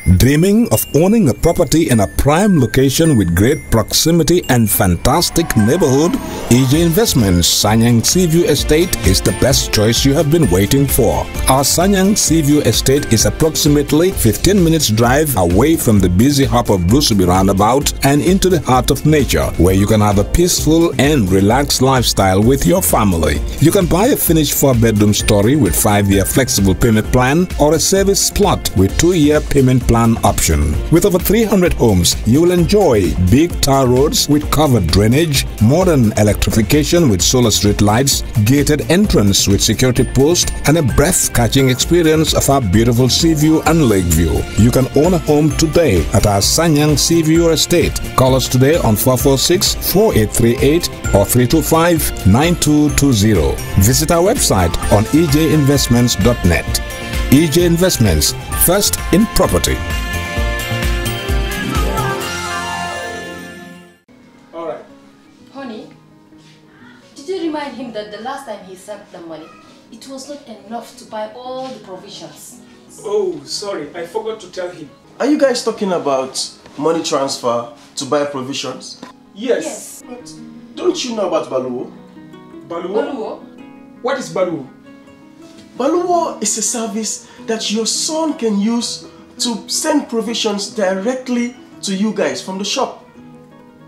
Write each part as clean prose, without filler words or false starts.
Dreaming of owning a property in a prime location with great proximity and fantastic neighborhood? EJ Investments Sanyang Seaview Estate is the best choice you have been waiting for. Our Sanyang Seaview Estate is approximately 15 minutes drive away from the busy hub of Brusubi roundabout and into the heart of nature, where you can have a peaceful and relaxed lifestyle with your family. You can buy a finished 4-bedroom story with 5-year flexible payment plan or a service plot with 2-year payment plan option. With over 300 homes, you will enjoy big tar roads with covered drainage, modern electrification with solar street lights, gated entrance with security post, and a breath-catching experience of our beautiful sea view and lake view. You can own a home today at our Sanyang Seaview Estate. Call us today on 446-4838 or 325-9220. Visit our website on ejinvestments.net. EJ Investments, first in property. All right. Honey, did you remind him that the last time he sent the money, it was not enough to buy all the provisions? Oh, sorry, I forgot to tell him. Are you guys talking about money transfer to buy provisions? Yes. But don't you know about Baluwo? Baluwo? Baluwo? What is Baluwo? Baluwo is a service that your son can use to send provisions directly to you guys from the shop.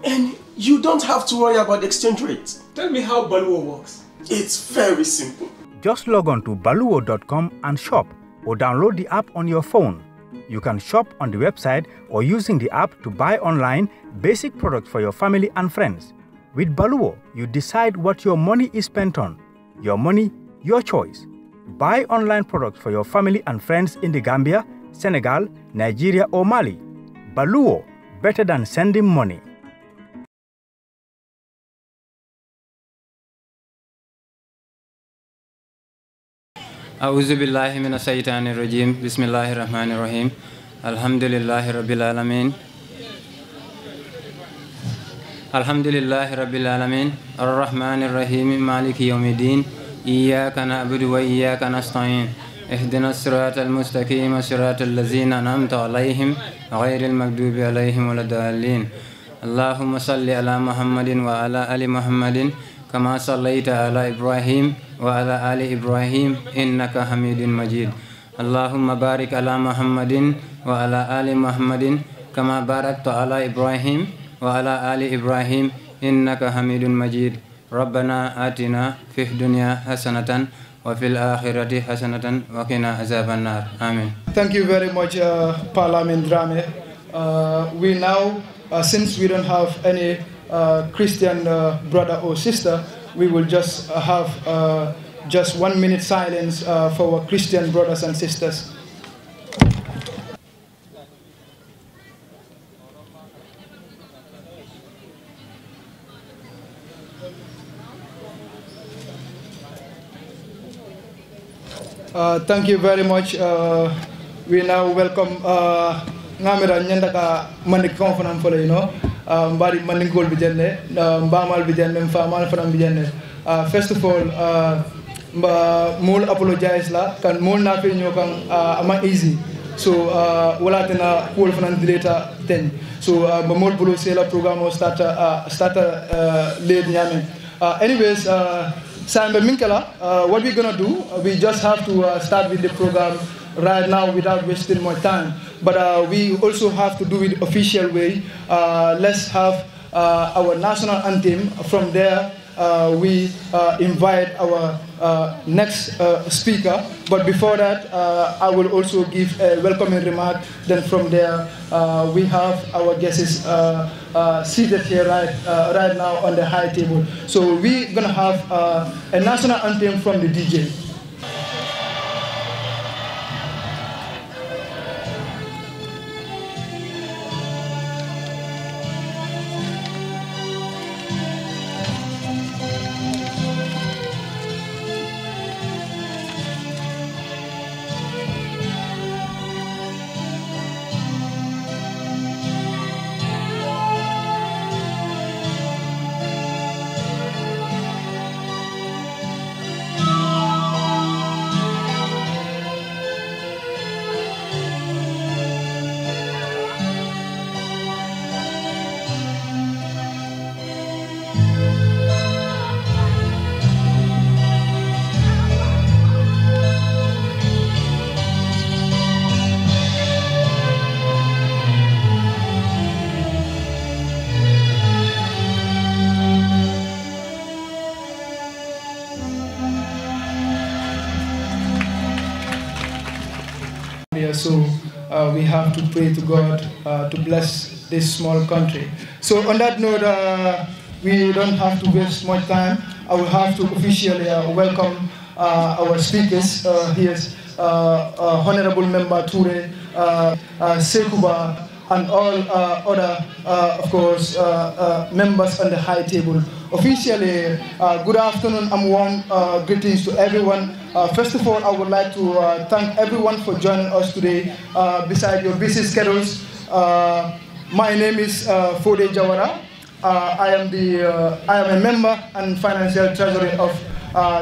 And you don't have to worry about the exchange rate. Tell me how Baluwo works. It's very simple. Just log on to baluwo.com and shop, or download the app on your phone. You can shop on the website or using the app to buy online basic products for your family and friends. With Baluwo, you decide what your money is spent on. Your money, your choice. Buy online products for your family and friends in the Gambia, Senegal, Nigeria or Mali. Baluwo, better than sending money. أعوذ بالله من الشيطان الرجيم بسم الله الرحمن الرحيم الحمد لله رب العالمين الحمد لله رب العالمين الرحمن الرحيم مالك يوم الدين إياك نعبد وإياك نستعين اهدنا الصراط المستقيم صراط الذين أنعمت عليهم غير المغضوب عليهم ولا الضالين اللهم صل على محمد وعلى آل محمد كما صليت على إبراهيم وعلى آل إبراهيم إنك حميد مجيد اللهم بارك على محمد وعلى آل محمد كما باركت على إبراهيم وعلى آل إبراهيم إنك حميد مجيد ربنا آتنا في الدنيا حسنة وفي الآخرة حسنة وقنا عذاب النار آمين. Thank you very much, Lamin Drame. We now, since we don't have any Christian brother or sister, we will just have just 1 minute silence for our Christian brothers and sisters. Thank you very much. We now welcome Ngamira Nyandaka Manik Conference for Mbari Maningol Bijane, Mbamal Bijane, Famal Fanam Bijane. First of all, Mul apologize la, kan Mul na fi nyokang ama easy. So wala tena cool fanan later then. So Mul Bulu Sela program will start late nyame. Anyways, Samba Minkala, what we're gonna do, we just have to start with the program right now without wasting more time. But we also have to do it official way. Let's have our national anthem. From there, we invite our next speaker. But before that, I will also give a welcoming remark. Then from there, we have our guests seated here right now on the high table. So we're gonna have a national anthem from the DJ. we have to pray to God to bless this small country. So on that note, we don't have to waste much time. I will have to officially welcome our speakers. Here's Honorable Member Toure, Sekuba, and all other, of course, members on the high table. Officially, good afternoon and warm greetings to everyone. First of all, I would like to thank everyone for joining us today beside your busy schedules. My name is Fatou Jawara. I am a member and financial treasurer of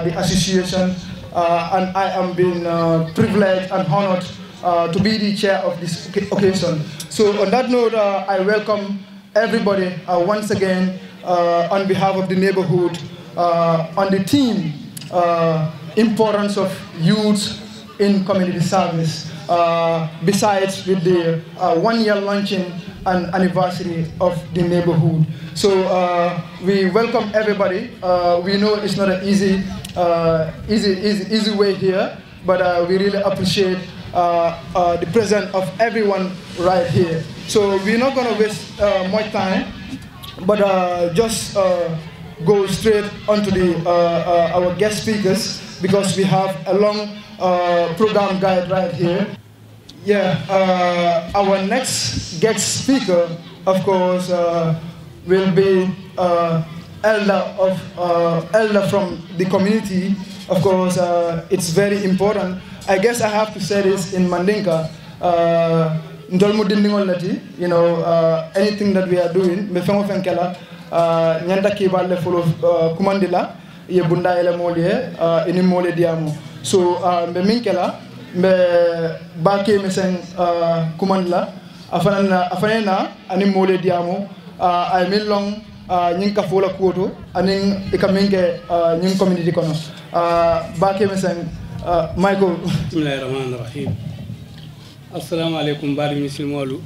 the association, and I am being privileged and honored to be the chair of this occasion. So on that note, I welcome everybody once again on behalf of the neighborhood on the theme, importance of youth in community service, besides with the 1-year launching and anniversary of the neighborhood. So we welcome everybody. We know it's not an easy way here, but we really appreciate the presence of everyone right here. So we're not going to waste much time, but just go straight onto our guest speakers, because we have a long program guide right here. Yeah, our next guest speaker, of course, will be elder from the community. Of course, it's very important. I guess I have to say this in Mandinka. You know, anything that we are doing, so mbe bake mesen kumandla afanena ani mole diamo ay min long nyin ka fola koto anin ikaminge nyin community kono bake mesen Michael. Bismillahirrahmanirrahim. Assalamu alaikum bari muslimolu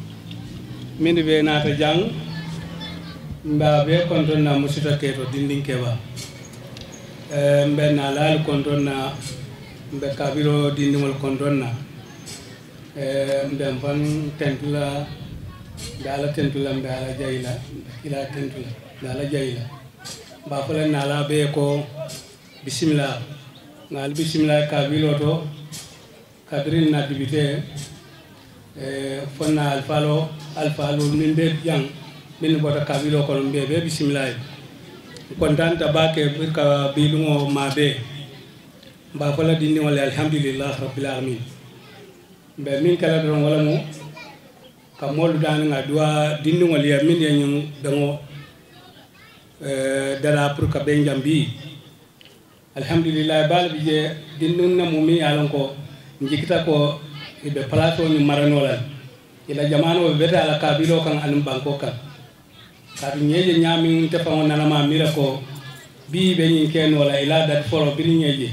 min be nata jang mba be konton na musita keto dindin keba mbe na lal konton na mbe kabiro dindimol kondonna mbe fan tentula dala tentula mbe ala jayla ila tentula dala jayla ba fala nala be ko bismillah ngal bismillah kabilo to kadrin na dibite fonna alfalo min be yang min bota kabilo ko mbe be bismillah kontanta bake ka bilungo mabe ba fala dindi wala alhamdulillah rabbil alamin be min kala don wala mo ka molu dan nga dua dindi wala min ya nyum dango dara pour ka be njambi alhamdulillah bal bi je dindun na mumi alon ko njikita ko be plateau ni maranola ila jamano be beta ala kabilo kan anum banko kan ka nyeje nyami te fa wona ma mira ko bi be nyin ken wala ila dat foro bi nyeje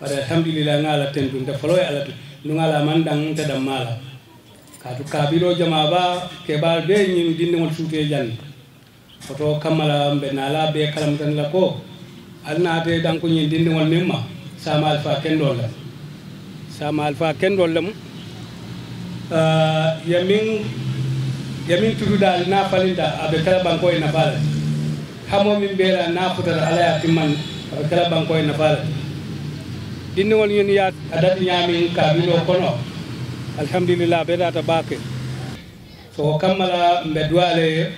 wala alhamdulillah ngala tentu nda folo ala tu ngala mandang te damala kadu kabilo jama ba ke bal be nyin dindi won suute jan foto kamala be nala be kalam tan la ko alna te dan ko nyin dindi won memma sama alfa kendol lam yamin tudu dal na falinda abe kala banko ina bala hamo min bera na futara ala ya timman abe kala banko ina bala dinni won yoni ya adati nyami kabilo kono alhamdulillah be data bake so kamala mbe dwale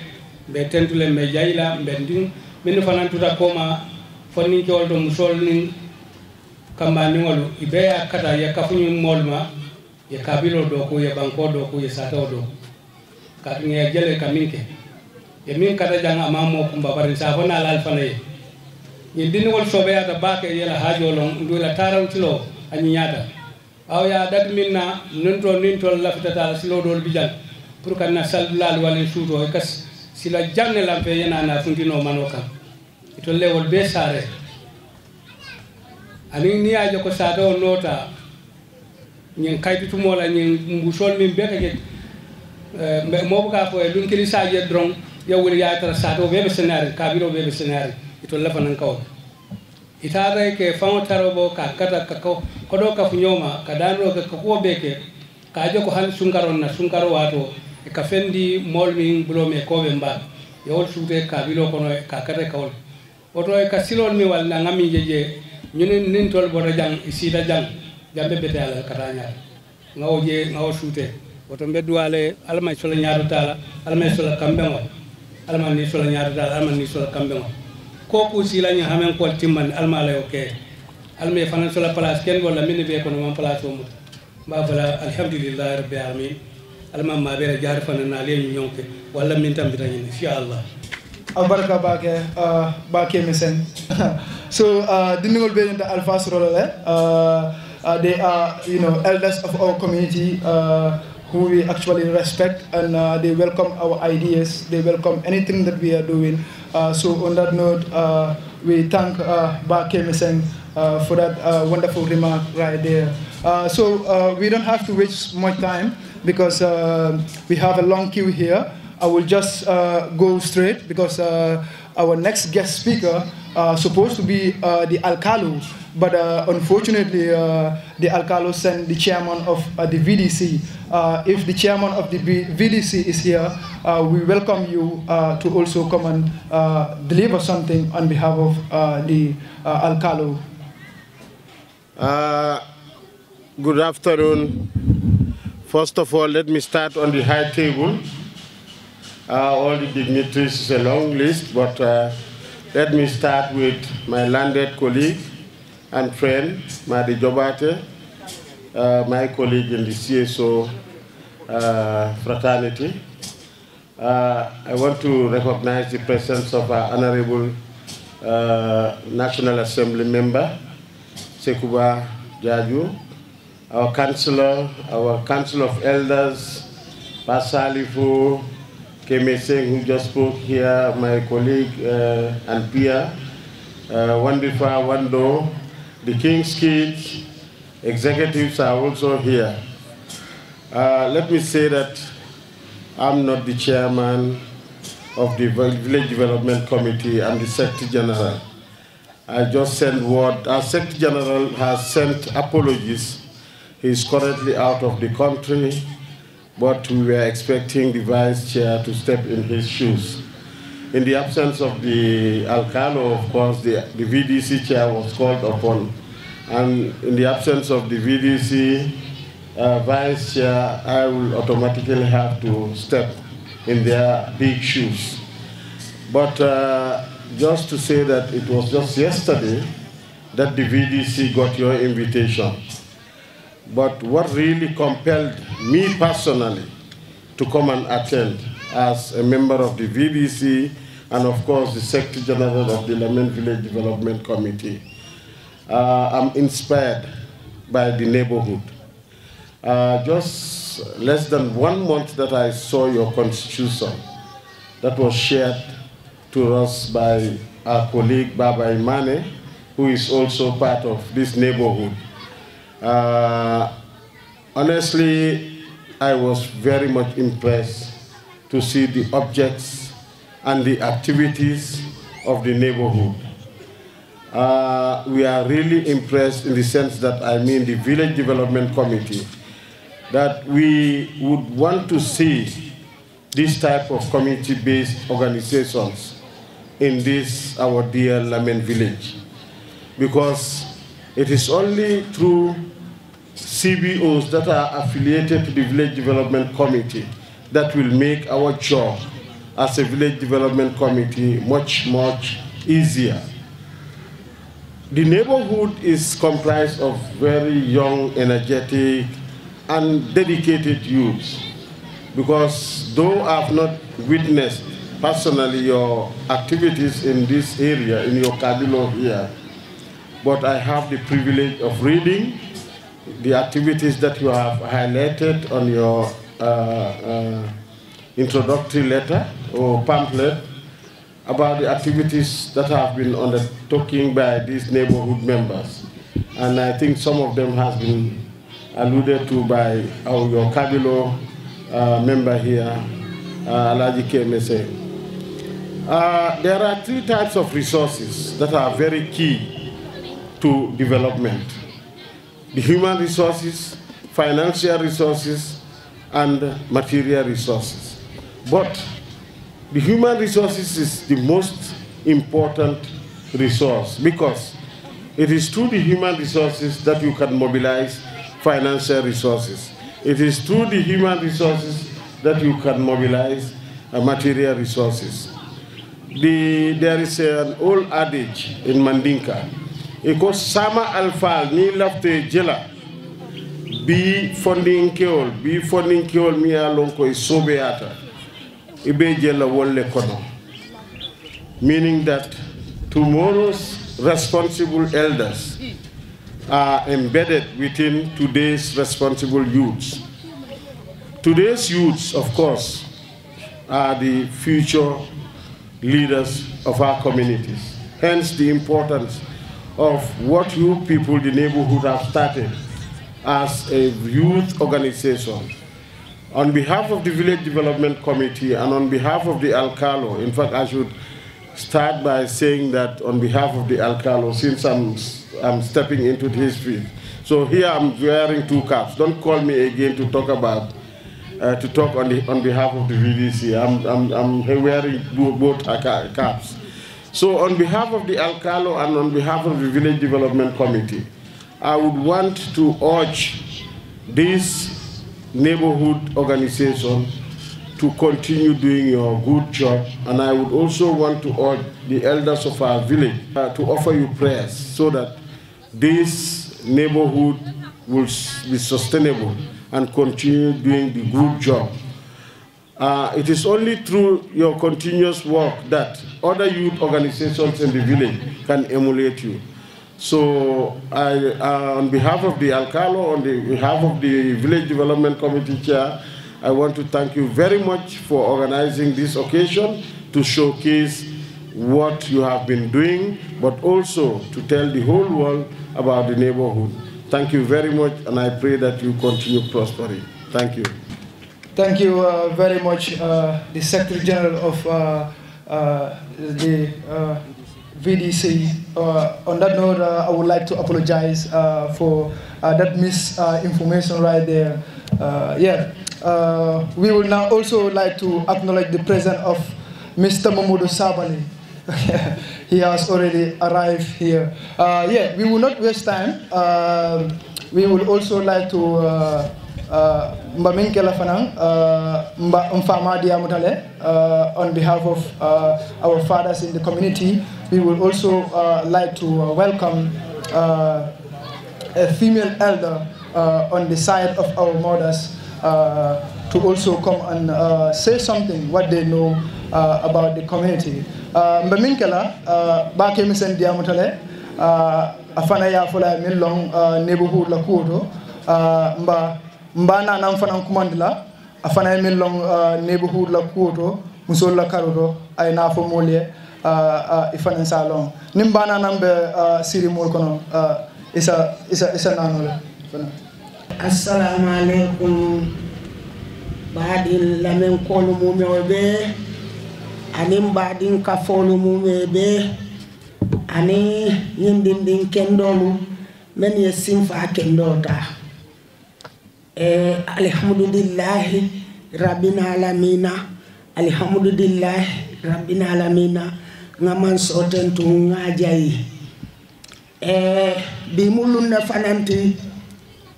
mbe tentule mbe jayla mbe ndin min fanantuta koma fonni ko do musol nin kamba ni wolu ibe ya kata ya kafunyu molma ya kabilo do ko ya banko do ko ya sato do ka ngi jele kaminke ya min kata janga mamo kumba barin sa fona lal fanaye ni dinni wol sobe ya ta bake yela hajo lon ndula taran tilo anyi nyata aw ya dat minna nin to lafita silo dol bijal pour kan na sallallahu alaihi wasallam kas sila janne lampe yana na funtino manoka to lewol be sare ani ni ajo ko sato nota nyen kaytu mola nyen mbusol min be ke mo ka ko e dun kili saje dron yawul ya tara sato be senare kabiro be senare to lafanan kaw itare ke famo tarobo ka kata ka ko do ka funyoma ka dano ka ko beke ka joko han sunkaron na sunkaro wato e ka fendi mol min bulo me ko be mba yol sute ka bilo kono ka kare kawol oto e ka silon mi walla ngami jeje ñune nin tol bota jang isita jang jambe bete ala katanya ngawo sute oto bedduale almay sola nyaado tala almay sola kambe ngol alman ni sola nyaado tala alman ni sola kambe ngol ko ku silanya hamen ko timman alma la yoke almay fanan sola place ken wala min be ko non place o mu ba bala alhamdulillah rabbil alamin alma ma bere jaar fanan na le ñonke wala min tam bitani inshallah albarka bake misen so dindigol be the alpha sorole they are elders of our community who we actually respect, and they welcome our ideas, they welcome anything that we are doing. So on that note, we thank Bake Miseng for that wonderful remark right there. So we don't have to waste much time because we have a long queue here. I will just go straight because our next guest speaker supposed to be the Alcalo, but unfortunately the Alcalo sent the chairman of the VDC. If the chairman of the VDC is here, we welcome you to also come and deliver something on behalf of the Alcalo. Good afternoon. First of all, let me start on the high table. All the dignitaries is a long list, but let me start with my landed colleague and friend, Madi Jobate, my colleague in the CSO fraternity. I want to recognize the presence of our Honorable National Assembly member, Sekuba Jaju, our Council of Elders, Pasalifu, Kemeseng, who just spoke here, my colleague and peer, Wandifa Wando, the King's Kids, executives are also here. Let me say that I'm not the chairman of the Village Development Committee. I'm the Secretary General. I just sent word. Our Secretary General has sent apologies. He's currently out of the country, but we were expecting the Vice Chair to step in his shoes. In the absence of the Alcalo, of course, the VDC Chair was called upon. And in the absence of the VDC Vice Chair, I will automatically have to step in their big shoes. But just to say that it was just yesterday that the VDC got your invitation. But what really compelled me personally to come and attend as a member of the VDC and of course the Secretary General of the Lamin Village Development Committee, I'm inspired by the neighborhood. Just less than 1 month that I saw your constitution that was shared to us by our colleague Baba Imane, who is also part of this neighborhood. Honestly, I was very much impressed to see the objects and the activities of the neighborhood. We are really impressed in the sense that, I mean, the Village Development Committee, that we would want to see this type of community-based organizations in this, our dear Lamin village. Because it is only through CBOs that are affiliated to the Village Development Committee that will make our job as a Village Development Committee much, much easier. The neighborhood is comprised of very young, energetic, and dedicated youths. Because though I have not witnessed personally your activities in this area, in your Kabilo here, but I have the privilege of reading the activities that you have highlighted on your introductory letter or pamphlet about the activities that have been undertaken by these neighborhood members. And I think some of them has been alluded to by your Kabilo member here, Alaji Kemese. There are 3 types of resources that are very key to development: the human resources, financial resources and material resources. But the human resources is the most important resource, because it is through the human resources that you can mobilize financial resources. It is through the human resources that you can mobilize material resources. There is an old adage in Mandinka. It goes sama alfal ni lafte jela bi funding keol mi alon ko sobeata ibe jela wolle kono, meaning that tomorrow's responsible elders are embedded within today's responsible youths. Today's youths, of course, are the future leaders of our communities. Hence the importance of what you people, the neighborhood, have started as a youth organization. On behalf of the Village Development Committee and on behalf of the Alcalo, in fact, I should start by saying that on behalf of the Alcalo, since I'm stepping into his field. So here I'm wearing two caps. Don't call me again to talk about on behalf of the VDC. I'm wearing both caps. So on behalf of the Alcalo and on behalf of the Village Development Committee, I would want to urge this neighborhood organization to continue doing your good job. And I would also want to urge the elders of our village to offer you prayers so that this neighborhood will be sustainable and continue doing the good job. It is only through your continuous work that other youth organizations in the village can emulate you. So on behalf of the Alcalo, on behalf of the Village Development Committee Chair, I want to thank you very much for organizing this occasion to showcase what you have been doing, but also to tell the whole world about the neighborhood. Thank you very much, and I pray that you continue prospering. Thank you. Thank you very much, the Secretary General of the VDC. On that note, I would like to apologize for that misinformation right there. We will now also like to acknowledge the presence of Mr. Mamadou Sabali. He has already arrived here. We will not waste time. We will also like to Mbaminkela Fanang, Mfama Diamutale, on behalf of our fathers in the community. We will also like to welcome a female elder on the side of our mothers to also come and say something, what they know about the community. Mbaminkela, Bakemisen Diamutale, Afana Yafola Milong, Neighbourhood La Kuoto, Mbana Namfana Kumandila, Afana Milong, Neighbourhood La Kuoto, Musola Karudo, Ainafo Molie, Ifan Salon. Nimbana Nambe Siri Molkono, Isa Nanole. Assalamu alaikum. Badin Lamin Kolu Mumebe, Anim Badin Kafolu Mumebe, Ani Yindin Kendolu, many a sinfa Kendota. Alhamdulillah, Rabbina Alamina, Alhamdulillah, Rabbina Alamina, Ngaman Soten to Ngajai. Bimulun Fananti,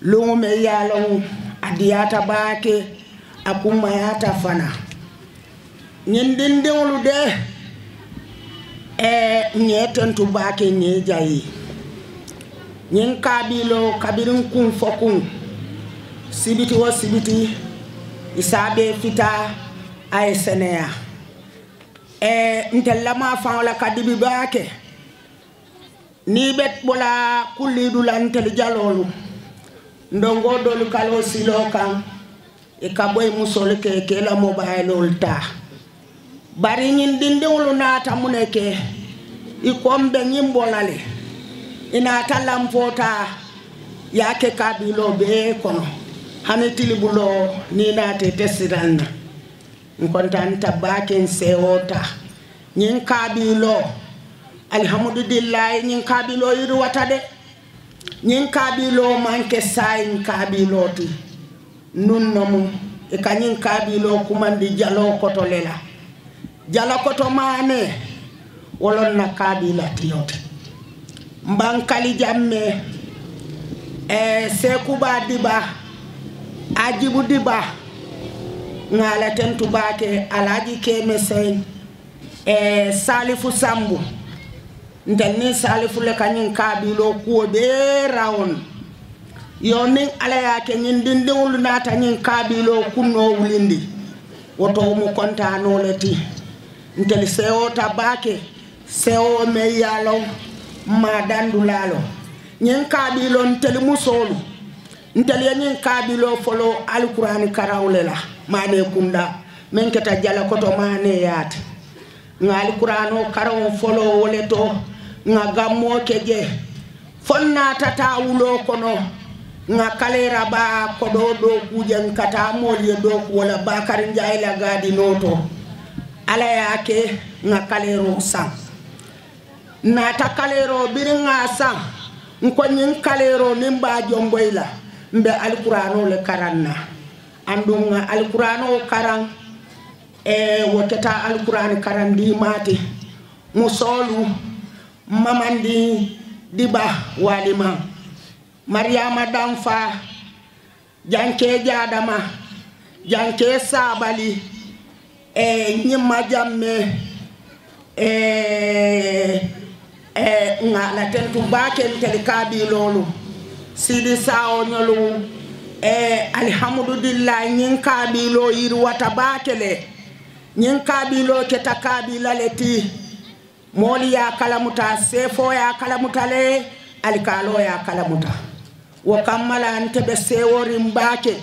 Lume Yalong, Adiata Bake, Akumayata Fana. Nyindin de olude, Nyeten to Bake Nyejai. Nyen Kabilo, Kabirun Kun Fokun. Sibiti wa sibiti isabe fita aisenea ntellama faala kadibi baake ni bet bola kulidu lantel jalolu ndongo dolu kalo silokan e kaboy musol ke la mobile olta bari nyin dindewlu nata muneke ikombe nyimbolale ina talamfota yake kabilo be kono hanetili bulo ni nate tesirana nkontanta baken sewota nyin kabilo alhamdulillah nyin kabilo yiru watade nyin kabilo manke sayin kabiloti nun nomu e kanyin kabilo kumandi jalo koto lela jalo koto mane wolon na kabila tiyoti mbankali jamme sekuba diba ajibu diba ngala tentu bake alaji keme sen salifu sambu ntenni salifu le kanyin kabilo kuo be rawon yonin ala yake nyin dindingul nata nyin kabilo kunno wulindi woto mu kontano leti ntel seo tabake seo me yalo ma dandulalo nyin kabilo ntel musolu ntel nyin kabilo folo alqur'ani karawlela mane kunda men keta jala koto mane yat ngal qur'ano karaw folo woleto nga gammo keje fonna tata wulo kono nga kalera ba ko do kujen kata moliye do wala bakar njaayla gadi noto ala yake nga kalero sang na ta kalero biringa sang ko nyin kalero nimba jomboyla mbe alqur'ano le karanna andunga alqur'ano karan wotata alqur'ani karandi mate musolu mamandi diba walima Mariama Damfa janke jadama janke sabali nyima jamme ngala tentu baken telikabi lolu sidi sao nyolu alhamdulillah nyin kabilo yiru wata bakele nyin kabilo keta kabila leti moli ya kalamuta sefo ya kalamutale alikalo ya kalamuta wakamala ntebe sewori mbake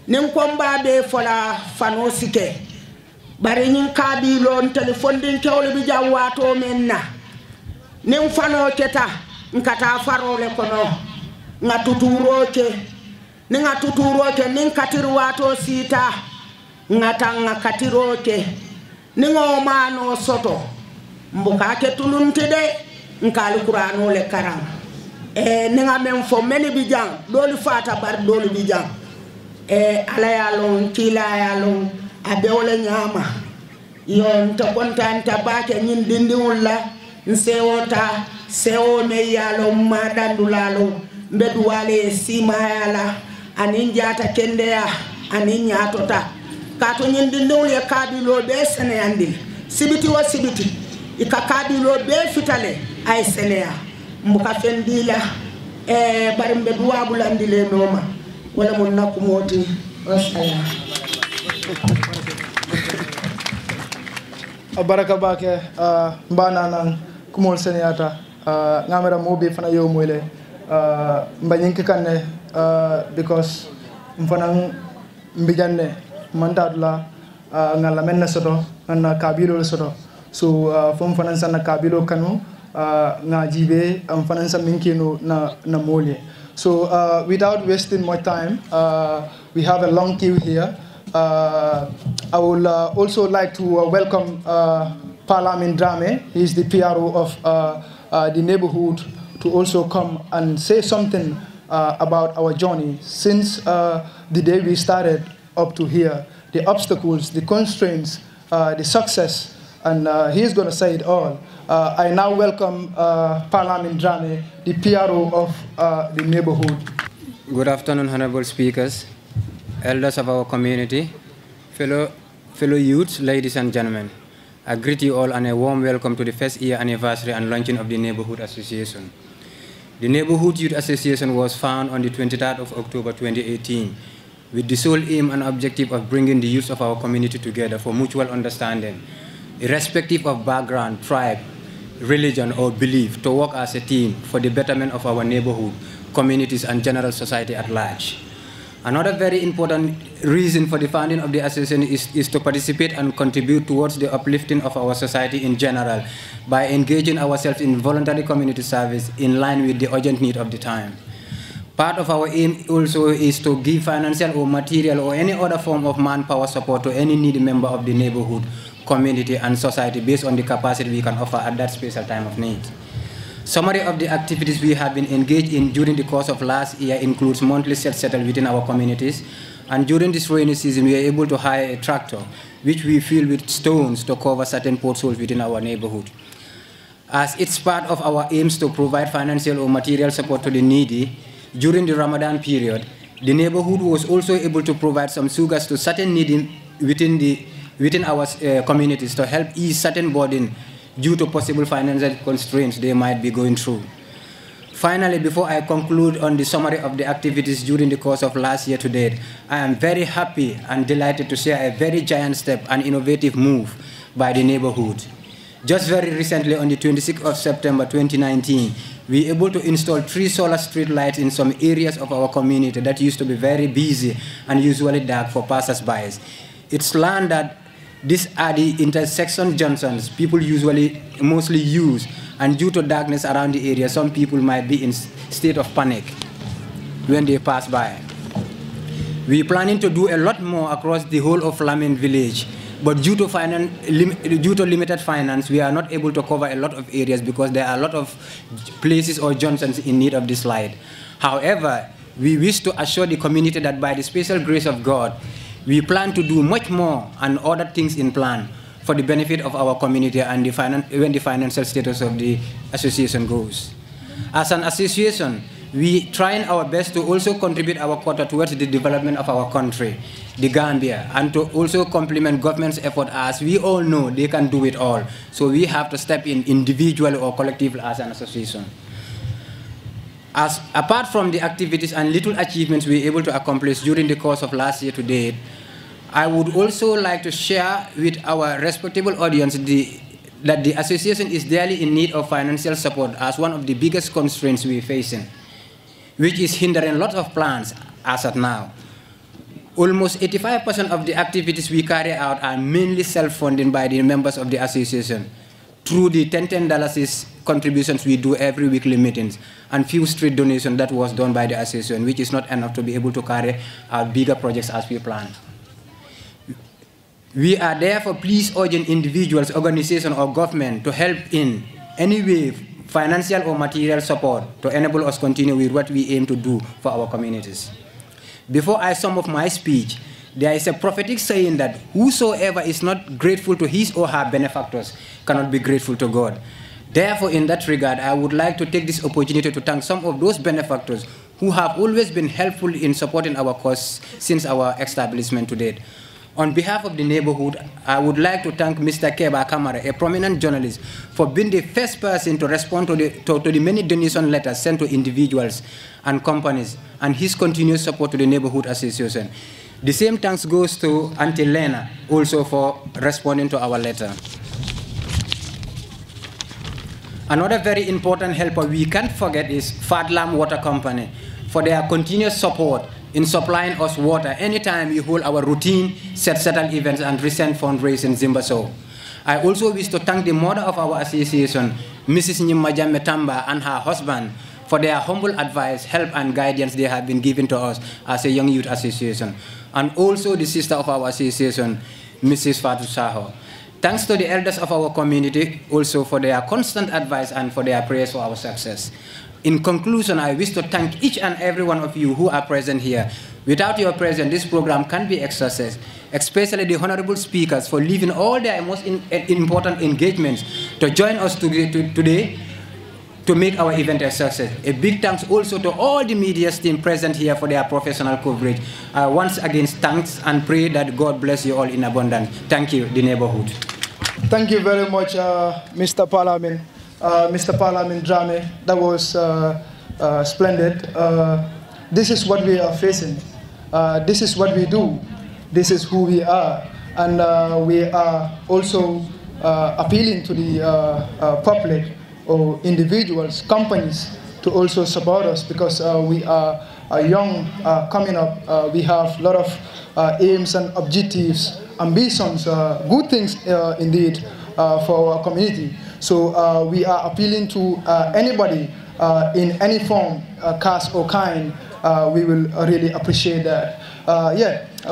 ninkomba be fola fanosike bari nyin kabilo telefon din kewle bi jawato menna nin fano keta nkata farole kono ngatuturoke ninga tuturoke nin katirwato sita ngata ngakatiroke ningo mano soto mbukake tuluntide nkali qur'ano le karam ninga men fo meni bijang doli fata bar doli bijang ala yalon kila yalon abewole nyama yon to kontanta bake nyin dindiwulla nsewota sewo me yalon madandulalo mbedu wale sima yala anin jata kendeya anin nyatota kato nyin dindiwul kabilo be sene andil sibiti wa sibiti ikakabilo be fitale ay senea mbuka fendila bari mbedu wabulandile noma wala mun nakumoti wasaya baraka bake mbana nan kumol seneyata ngamera mobi fana yo moyle mbanyinki kanne because mfana mbijanne mandadla ngala menna soto ngana kabilo soto so fom fana sana kabilo kanu ngajibe am fana sa minkino na molye. So without wasting more time, we have a long queue here. I would also like to welcome Lamin Drame. He is the PRO of the neighborhood, to also come and say something about our journey since the day we started up to here, the obstacles, the constraints, the success, and he is going to say it all. I now welcome Lamin Drame, the PRO of the neighborhood. Good afternoon, honorable speakers, elders of our community, fellow youths, ladies and gentlemen. I greet you all and a warm welcome to the first year anniversary and launching of the Neighborhood Association. The Neighborhood Youth Association was founded on the 23rd of October 2018 with the sole aim and objective of bringing the youth of our community together for mutual understanding, irrespective of background, tribe, religion, or belief, to work as a team for the betterment of our neighborhood, communities, and general society at large. Another very important reason for the founding of the association is to participate and contribute towards the uplifting of our society in general by engaging ourselves in voluntary community service in line with the urgent need of the time. Part of our aim also is to give financial or material or any other form of manpower support to any needy member of the neighborhood, community, and society based on the capacity we can offer at that special time of need. Summary of the activities we have been engaged in during the course of last year includes monthly settle within our communities. And during this rainy season, we are able to hire a tractor, which we fill with stones to cover certain potholes within our neighborhood. As it's part of our aims to provide financial or material support to the needy, during the Ramadan period, the neighborhood was also able to provide some sugars to certain needy within our communities to help ease certain burden due to possible financial constraints they might be going through. Finally, before I conclude on the summary of the activities during the course of last year to date, I am very happy and delighted to share a very giant step and innovative move by the neighborhood. Just very recently, on the 26th of September 2019, we were able to install 3 solar street lights in some areas of our community that used to be very busy and usually dark for passers-by. It's learned that these are the intersection junctions people mostly use, and due to darkness around the area, some people might be in state of panic when they pass by. We're planning to do a lot more across the whole of Lamin village, but due to limited finance, we are not able to cover a lot of areas because there are a lot of places or junctions in need of this light. However, we wish to assure the community that by the special grace of God, we plan to do much more and other things in plan for the benefit of our community and when the financial status of the association goes. As an association, we trying our best to also contribute our quota towards the development of our country, the Gambia, and to also complement government's effort. As we all know, they can do it all. So we have to step in individually or collectively as an association. Apart from the activities and little achievements we were able to accomplish during the course of last year to date, I would also like to share with our respectable audience that the association is dearly in need of financial support as one of the biggest constraints we're facing, which is hindering lots of plans as of now. Almost 85% of the activities we carry out are mainly self-funded by the members of the association through the $10 contributions we do every weekly meetings and few street donations that was done by the association, which is not enough to be able to carry out bigger projects as we plan. We are therefore please urging individuals, organizations, or government to help in any way, financial or material support, to enable us continue with what we aim to do for our communities. Before I sum up my speech, there is a prophetic saying that whosoever is not grateful to his or her benefactors cannot be grateful to God. Therefore, in that regard, I would like to take this opportunity to thank some of those benefactors who have always been helpful in supporting our cause since our establishment to date. On behalf of the neighborhood, I would like to thank Mr. Kerr, a prominent journalist, for being the first person to respond to the many donation letters sent to individuals and companies, and his continuous support to the neighborhood association. The same thanks goes to Auntie Lena also for responding to our letter. Another very important helper we can't forget is Fadlam Water Company for their continuous support in supplying us water anytime we hold our routine settle events and recent fundraising in Zimbaso. I also wish to thank the mother of our association, Mrs. Nyimajame Tamba, and her husband for their humble advice, help, and guidance they have been given to us as a young youth association, and also the sister of our association, Mrs. Fatou. Thanks to the elders of our community also for their constant advice and for their prayers for our success. In conclusion, I wish to thank each and every one of you who are present here. Without your presence, this program can't be a success, especially the honorable speakers for leaving all their most important engagements to join us today to make our event a success. A big thanks also to all the media team present here for their professional coverage. Once again, thanks and pray that God bless you all in abundance. Thank you, the neighborhood. Thank you very much, Mr. Parliament. Mr. Parliament Drame, that was splendid. This is what we are facing. This is what we do. This is who we are. And we are also appealing to the public or individuals, companies, to also support us because we are young, coming up. We have a lot of aims and objectives, ambitions, good things indeed for our community. So we are appealing to anybody in any form, caste or kind. We will really appreciate that.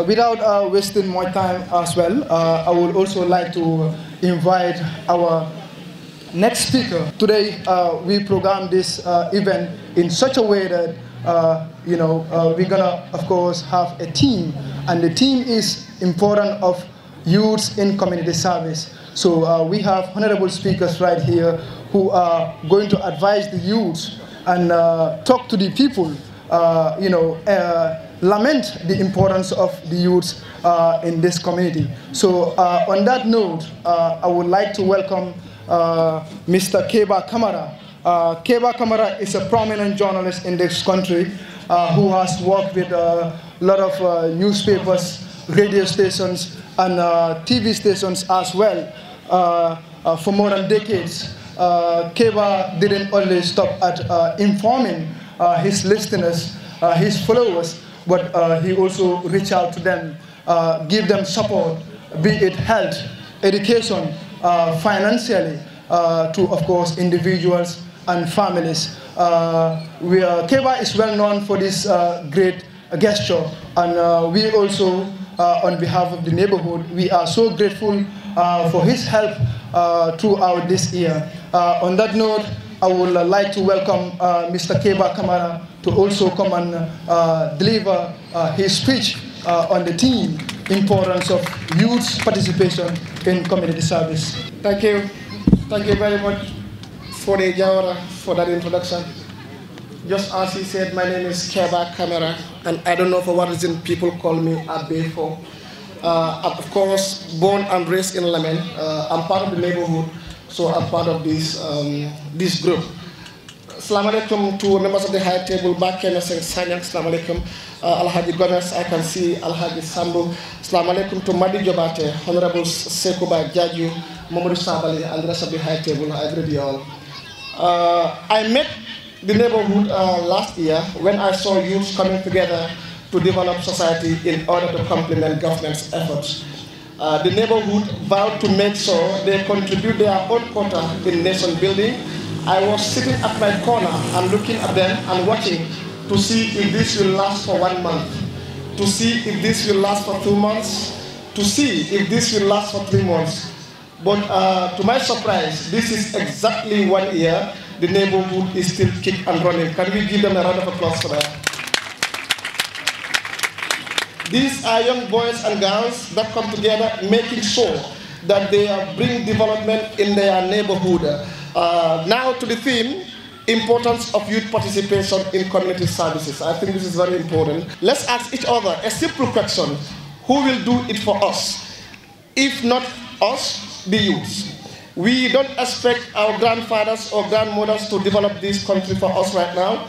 Without wasting more time as well, I would also like to invite our next speaker. Today, we programmed this event in such a way that, we're gonna, of course, have a team, and the team is important of youths in community service. So we have honorable speakers right here who are going to advise the youths and talk to the people, lament the importance of the youths in this community. So on that note, I would like to welcome Mr. Keba Kamara. Keba Kamara is a prominent journalist in this country who has worked with a lot of newspapers, radio stations, and TV stations as well for more than decades. Keba didn't only stop at informing his listeners, his followers, but he also reached out to them, give them support, be it health, education, financially, to, of course, individuals and families. Keba is well known for this great gesture, and we also, on behalf of the neighborhood, we are so grateful for his help throughout this year. On that note, I would like to welcome Mr. Keba Kamara to also come and deliver his speech on the theme, importance of youth participation in community service. Thank you. Thank you very much for the Jawara for that introduction. Just as he said, my name is Keba Kamara, and I don't know for what reason people call me Abe for. Of course, born and raised in Lamin. I'm part of the neighborhood, so I'm part of this this group. Assalamu alaikum to members of the high table. Back in Sanyang, assalamu alaikum. Alhaji Gomez, I can see Alhaji Sambu. Assalamu alaikum to Madi Jobate, Honorable Sekuba Jaju, Mamadou Sabali, and the rest of the high table. I greet you all. I met the neighborhood last year when I saw youths coming together to develop society in order to complement government's efforts. The neighborhood vowed to make sure they contribute their own quota in nation building. I was sitting at my corner and looking at them and watching to see if this will last for 1 month, to see if this will last for 2 months, to see if this will last for 3 months. But to my surprise, this is exactly 1 year. The neighborhood is still kick and running. Can we give them a round of applause for that? These are young boys and girls that come together making sure that they bring development in their neighborhood. Now to the theme, importance of youth participation in community services. I think this is very important. Let's ask each other a simple question. Who will do it for us? If not us, the youths. We don't expect our grandfathers or grandmothers to develop this country for us right now.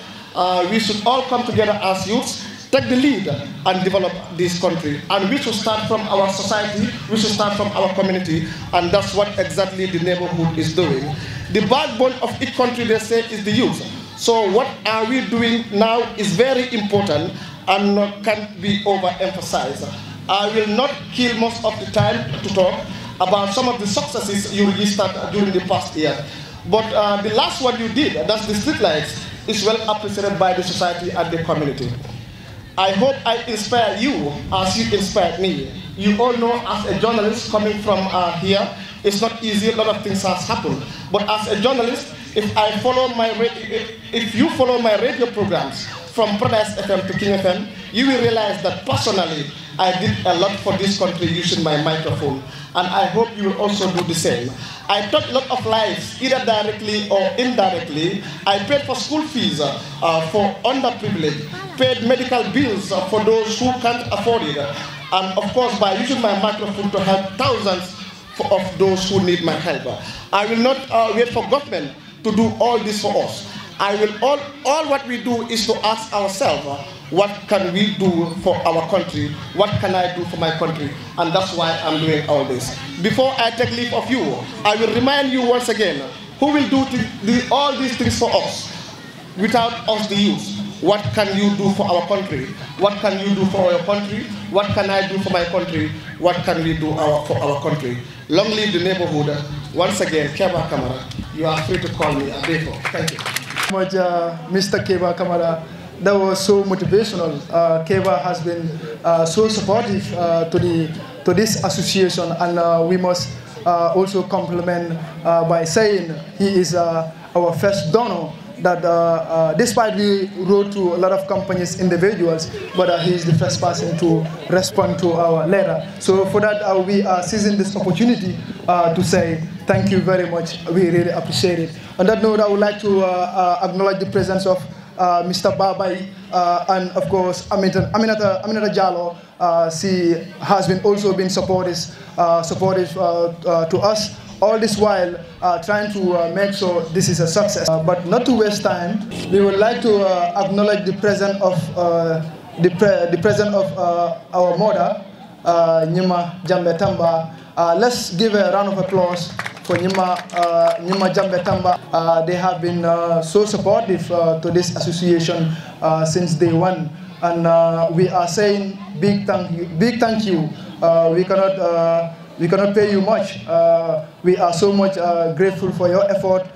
We should all come together as youths, take the lead and develop this country. And we should start from our society, we should start from our community, and that's what exactly the neighborhood is doing. The backbone of each country, they say, is the youth. So what are we doing now is very important and can't be overemphasized. I will not kill most of the time to talk about some of the successes you registered during the past year. But the last one you did, that's the Streetlights, is well appreciated by the society and the community. I hope I inspire you as you inspired me. You all know, as a journalist coming from here, it's not easy, a lot of things has happened. But as a journalist, if you follow my radio programs from Paradise FM to King FM, you will realize that personally, I did a lot for this country using my microphone. And I hope you will also do the same. I touched a lot of lives, either directly or indirectly. I paid for school fees for underprivileged, paid medical bills for those who can't afford it. And of course, by using my microphone to help thousands of those who need my help. I will not wait for government to do all this for us. All what we do is to ask ourselves, what can we do for our country? What can I do for my country? And that's why I'm doing all this. Before I take leave of you, I will remind you once again, who will do all these things for us without us, the youth? What can you do for our country? What can you do for our country? What can I do for my country? What can we do for our country? Long live the neighborhood. Once again, Keba Kamara, you are free to call me Abefo. Thank you. Much, Mr. Keba Kamara. That was so motivational. Keba has been so supportive to this association, and we must also compliment by saying he is our first donor. That despite we wrote to a lot of companies, individuals, but he is the first person to respond to our letter. So for that, we are seizing this opportunity to say thank you very much. We really appreciate it. On that note, I would like to acknowledge the presence of Mr. Babai and of course Aminata Jallo. She has also been supportive to us. All this while trying to make sure this is a success. But not to waste time, we would like to acknowledge the presence of our mother, Nyima Jambe Tamba. Let's give a round of applause for Nyima Jambe Tamba. They have been so supportive to this association since day one, and we are saying big thank you. We cannot pay you much. We are so much grateful for your effort,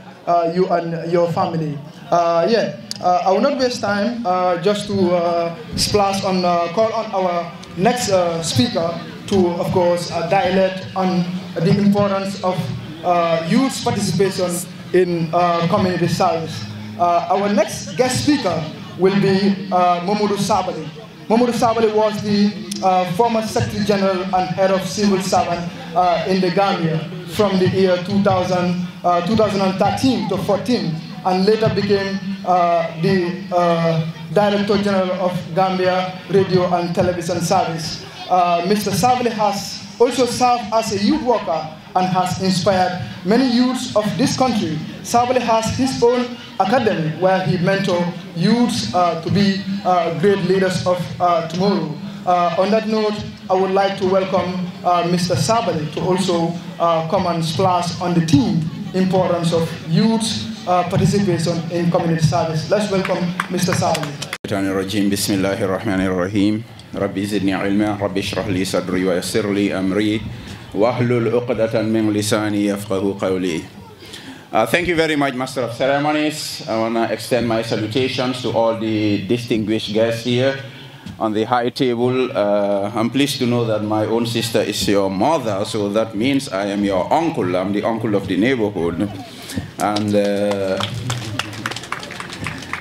you and your family. I will not waste time just to call on our next speaker to, of course, dilate on the importance of youth participation in community service. Our next guest speaker will be Mamadou Sabali. Mamadou Sabali was the former Secretary General and Head of Civil Servant in the Gambia from the year 2013 to 14, and later became the Director General of Gambia Radio and Television Service. Mr. Sabali has also served as a youth worker and has inspired many youths of this country. Sabali has his own academy where he mentors youths to be great leaders of tomorrow. On that note, I would like to welcome Mr. Sabali to also come and splash on the theme, importance of youth participation in community service. Let's welcome Mr. Sabali. Bismillahirrahmanirrahim. Rabbi zidni ilma, Rabbi shrah li sadri wa yassir li amri, wahlul uqdatan min lisani yafqahu qawli. Thank you very much, Master of Ceremonies. I want to extend my salutations to all the distinguished guests here on the high table. I'm pleased to know that my own sister is your mother, so that means I am your uncle. I'm the uncle of the neighborhood. And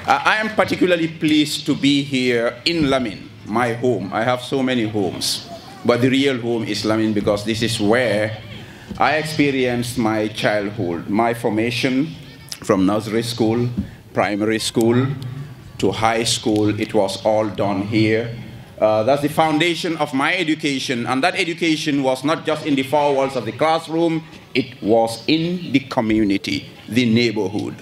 I am particularly pleased to be here in Lamin, my home. I have so many homes, but the real home is Lamin because this is where I experienced my childhood, my formation from nursery school, primary school, to high school. It was all done here. That's the foundation of my education, and that education was not just in the four walls of the classroom, it was in the community, the neighborhood.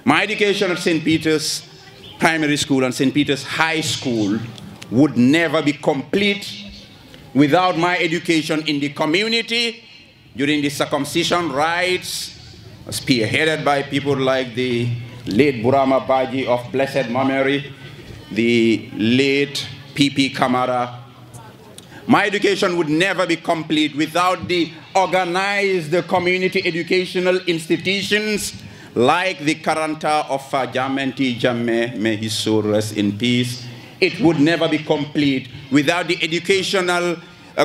My education at St. Peter's Primary School and St. Peter's High School would never be complete without my education in the community during the circumcision rites, spearheaded by people like the late Burama Baji of blessed memory, the late P.P. Kamara. My education would never be complete without the organized community educational institutions like the Karanta of Jamenti Jamme, may his soul rest in peace. It would never be complete without the educational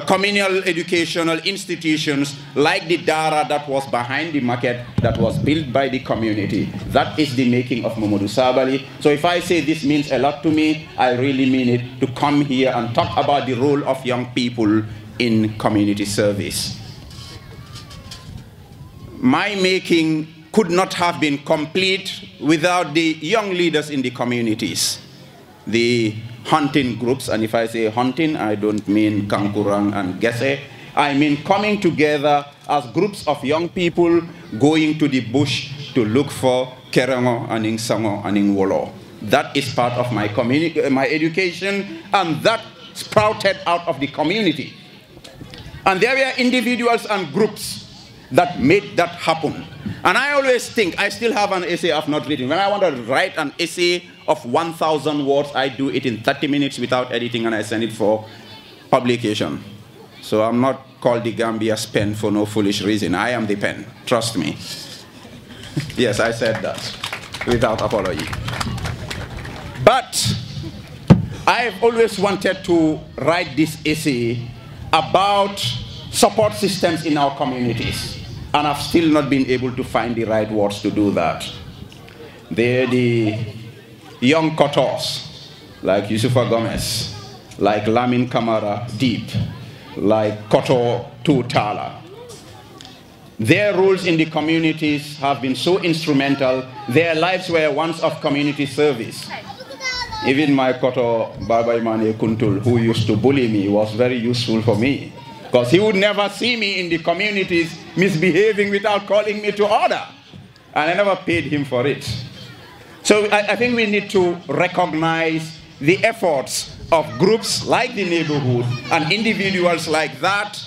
communal educational institutions like the Dara that was behind the market that was built by the community. That is the making of Mamadou Sabali. So if I say this means a lot to me, I really mean it, to come here and talk about the role of young people in community service. My making could not have been complete without the young leaders in the communities, the hunting groups. And if I say hunting, I don't mean Kankurang and Gese. I mean coming together as groups of young people going to the bush to look for Kerango and Ingsango and Ingwolo. That is part of my my education, and that sprouted out of the community. And there were individuals and groups that made that happen. And I always think, I still have an essay I've not written. When I want to write an essay of 1,000 words, I do it in 30 minutes without editing, and I send it for publication. So I'm not called the Gambia's pen for no foolish reason. I am the pen, trust me. Yes, I said that without apology. But I've always wanted to write this essay about support systems in our communities. And I've still not been able to find the right words to do that. They're the young Kotos, like Yusufa Gomez, like Lamin Kamara Deep, like Koto Tutala. Their roles in the communities have been so instrumental. Their lives were once of community service. Even my Koto Babaimane Kuntul, who used to bully me, was very useful for me, because he would never see me in the communities misbehaving without calling me to order. And I never paid him for it. So I think we need to recognize the efforts of groups like the Neighbourhood and individuals like that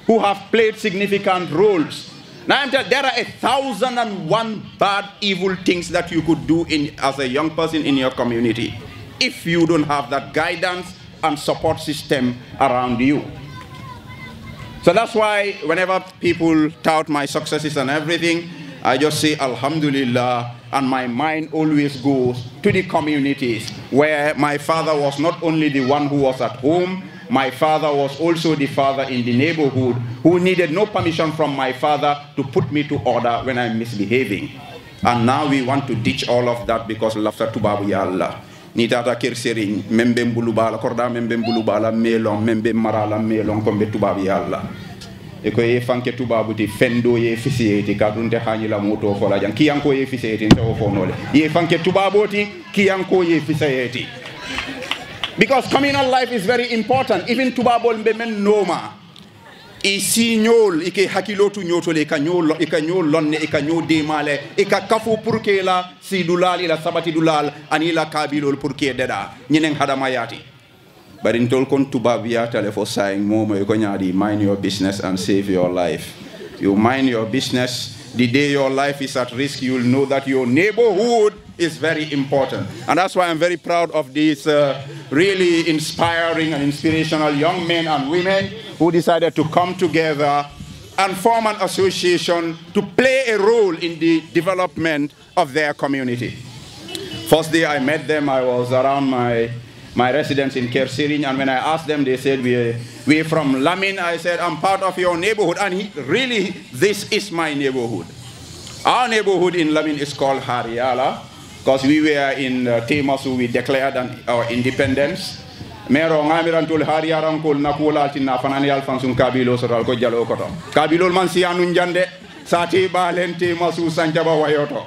who have played significant roles. Now I'm telling you, there are 1,001 bad, evil things that you could do as a young person in your community if you don't have that guidance and support system around you. So that's why whenever people tout my successes and everything, I just say Alhamdulillah, and my mind always goes to the communities where my father was not only the one who was at home, my father was also the father in the neighborhood who needed no permission from my father to put me to order when I'm misbehaving. And now we want to ditch all of that because lafta tubabu ya Allah. Ni tata Kerr sering membe mbulubala korda membe mbulubala melon membe marala melon kombe tubabu ya Allah. Eko ye fanke tubabu ti fendo ye fisieti kadunte hanyila moto fola jan kiyanko ye fisieti nto fonole. Ye fanke tubabu ti kiyanko ye fisieti. Because communal life is very important. Even tubabol mbemen noma. I signol ike hakilotu nyotole ika nyol lonne ika nyo demale ika kafu purke la si dulal ila sabati dulal anila kabilol purke deda nyinen hadamayati. But in tolkon tubabia telefo saying momo yuko nyadi mind your business and save your life. You mind your business, the day your life is at risk, you'll know that your neighborhood is very important. And that's why I'm very proud of these really inspiring and inspirational young men and women who decided to come together and form an association to play a role in the development of their community. First day I met them, I was around my residence in Kerr, and when I asked them, they said, we're from Lamin. I said, I'm part of your neighborhood, and really, this is my neighborhood. Our neighborhood in Lamin is called Hariala, because we were in Temasu, we declared our independence. Mero ngamirantul Hariaran kol nakula tina fanani alfansun kabilo soral ko jalo koto. Kabilo man si anunjande sati balen Temasu sanjaba wayoto.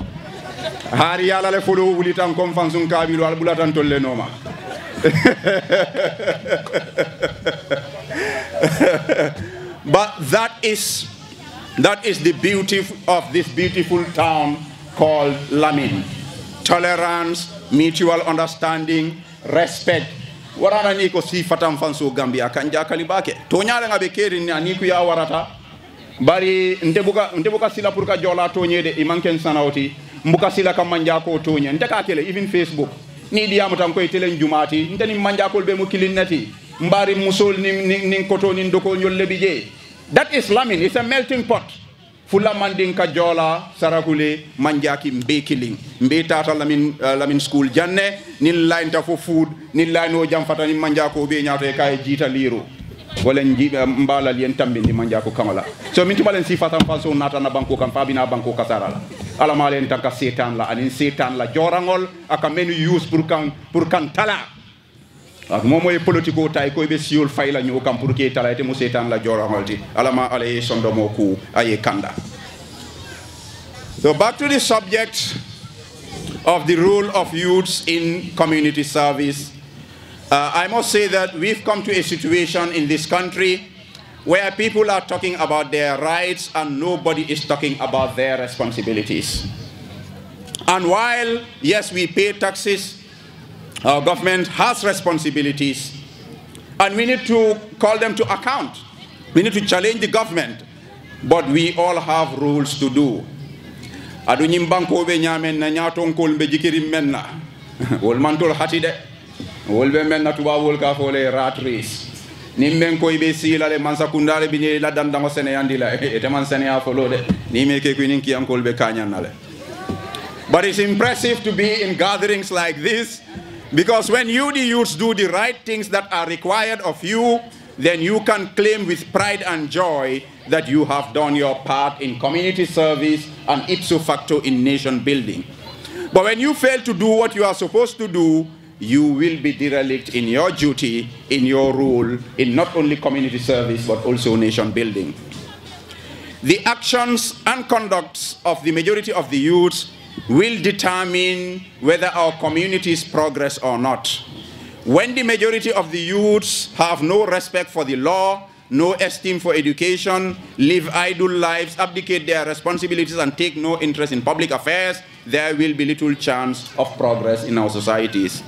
Hariala le fulu wulitan kom fansun kabilo al bulatan tolle noma. But that is the beauty of this beautiful town called Lamin. Tolerance, mutual understanding, respect. Warana niko si fatam fanso Gambia kanja kalibake. Tonyala ngabe keri ni aniku ya warata. Bari ntebuka sila purka jola tonyede imanken sanauti. Mbuka sila kamanja ko tonye. Nteka kele even Facebook. Ni diamu tanko itele njumati. Nteni manja ko be mu kilinati. Mbari musol ni koto ni ndoko nyolle bije. That is Lamin. It's a melting pot. Fula manding kajola sarakule manjaki mbekiling mbetata Lamin school janne nin line ta fo food nin line o jam fatani manjako be nyaato e kay jita liru wala mbala lien tambe ni manjako kamala so min tubalen si fatam faso nata na banko kam fabina banko kasara ala malen tanka setan la anin setan la jorangol aka menu use pour kan tala ak momo e politiko tay ko be siol fayla ñu kam pour ke tala te mo setan la jorangolti alama ale sondo mo ku aye kanda. So back to the subject of the role of youths in community service. I must say that we've come to a situation in this country where people are talking about their rights and nobody is talking about their responsibilities. And while, yes, we pay taxes, our government has responsibilities, and we need to call them to account. We need to challenge the government, but we all have rules to do. Adu nyimbanko be nyamen na nyaton kol be jikiri menna. Wol mantol hatide. Wol be menna tuba wol ka fole rat race. Nimben ko ibe sila le mansa kundale binye la dandango sene yandila. Ete man sene ya folo de. Ni me ke kuinin ki ankol be kanyan nale. But it's impressive to be in gatherings like this, because when you, the youths, do the right things that are required of you, then you can claim with pride and joy that you have done your part in community service and ipso facto in nation building. But when you fail to do what you are supposed to do, you will be derelict in your duty, in your role, in not only community service, but also nation building. The actions and conducts of the majority of the youths will determine whether our communities progress or not. When the majority of the youths have no respect for the law, no esteem for education, live idle lives, abdicate their responsibilities, and take no interest in public affairs, there will be little chance of progress in our societies.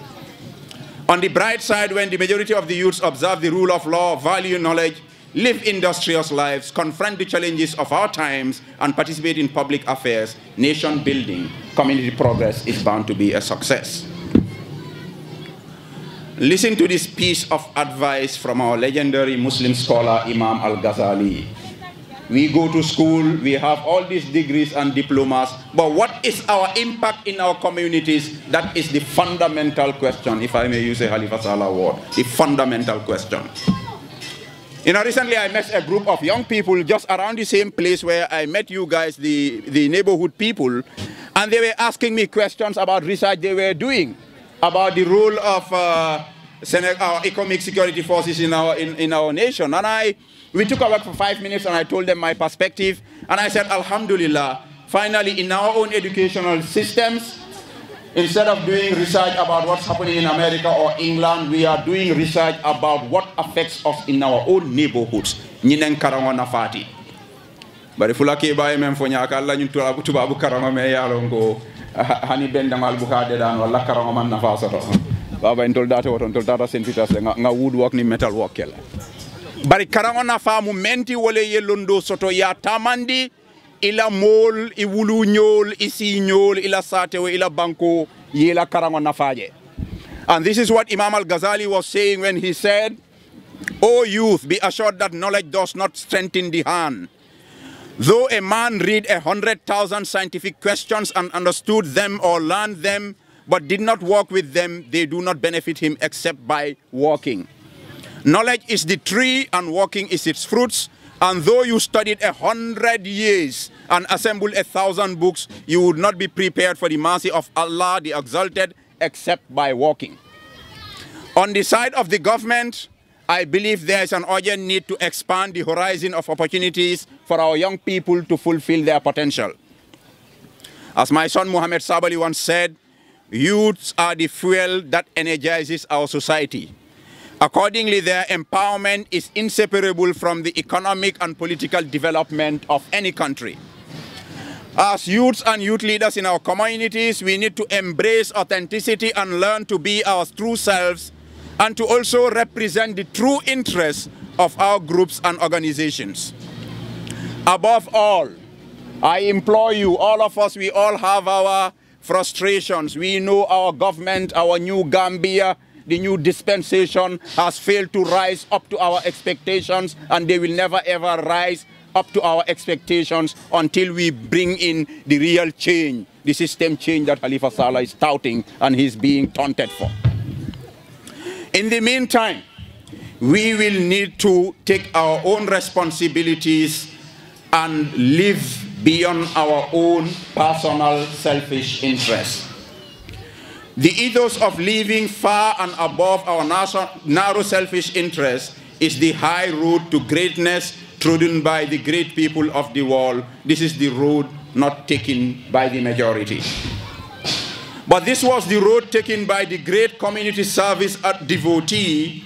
On the bright side, when the majority of the youths observe the rule of law, value knowledge, live industrious lives, confront the challenges of our times, and participate in public affairs, nation building, community progress is bound to be a success. Listen to this piece of advice from our legendary Muslim scholar Imam Al-Ghazali. We go to school, we have all these degrees and diplomas, but what is our impact in our communities? That is the fundamental question, if I may use a Khalifa Saleh word, the fundamental question. You know, recently I met a group of young people just around the same place where I met you guys, the neighborhood people, and they were asking me questions about research they were doing, about the role of our economic security forces in our nation. And we took a walk for 5 minutes and I told them my perspective. And I said, Alhamdulillah, finally in our own educational systems, instead of doing research about what's happening in America or England, we are doing research about what affects us in our own neighborhoods. Nyinen karango nafati. But if you like buy men for nyakalla nyuntu tubabu karango me yalongo hani bendangal bukade dan wala karango man nafasoto. Baba intol data woton tol data sentitas nga woodwork ni metal work kela. Bari karango nafa mu menti wole yelondo soto ya tamandi ila mol I wulu nyol isi nyol ila satewe ila banko yela karango nafaje. And this is what Imam Al-Ghazali was saying when he said, O youth, be assured that knowledge does not strengthen the hand. Though a man read 100,000 scientific questions and understood them or learned them, but did not walk with them, they do not benefit him except by walking. Knowledge is the tree and walking is its fruits. And though you studied 100 years and assembled 1,000 books, you would not be prepared for the mercy of Allah, the Exalted, except by walking. On the side of the government, I believe there is an urgent need to expand the horizon of opportunities for our young people to fulfill their potential. As my son Muhammad Sabali once said, youths are the fuel that energizes our society. Accordingly, their empowerment is inseparable from the economic and political development of any country. As youths and youth leaders in our communities, we need to embrace authenticity and learn to be our true selves and to also represent the true interests of our groups and organizations. Above all, I implore you, all of us, we all have our frustrations. We know our government, our new Gambia, the new dispensation has failed to rise up to our expectations, and they will never ever rise up to our expectations until we bring in the real change, the system change that Khalifa Saleh is touting and he's being taunted for. In the meantime, we will need to take our own responsibilities and live beyond our own personal selfish interests. The ethos of living far and above our narrow selfish interests is the high road to greatness trodden by the great people of the world. This is the road not taken by the majority. But this was the road taken by the great community service devotee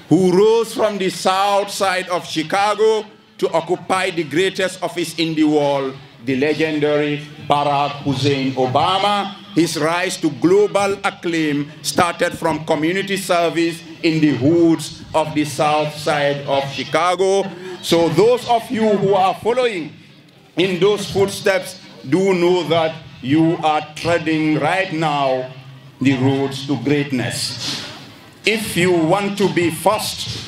who rose from the south side of Chicago to occupy the greatest office in the world, the legendary Barack Hussein Obama. His rise to global acclaim started from community service in the hoods of the south side of Chicago. So those of you who are following in those footsteps do know that you are treading right now the roads to greatness. If you want to be first,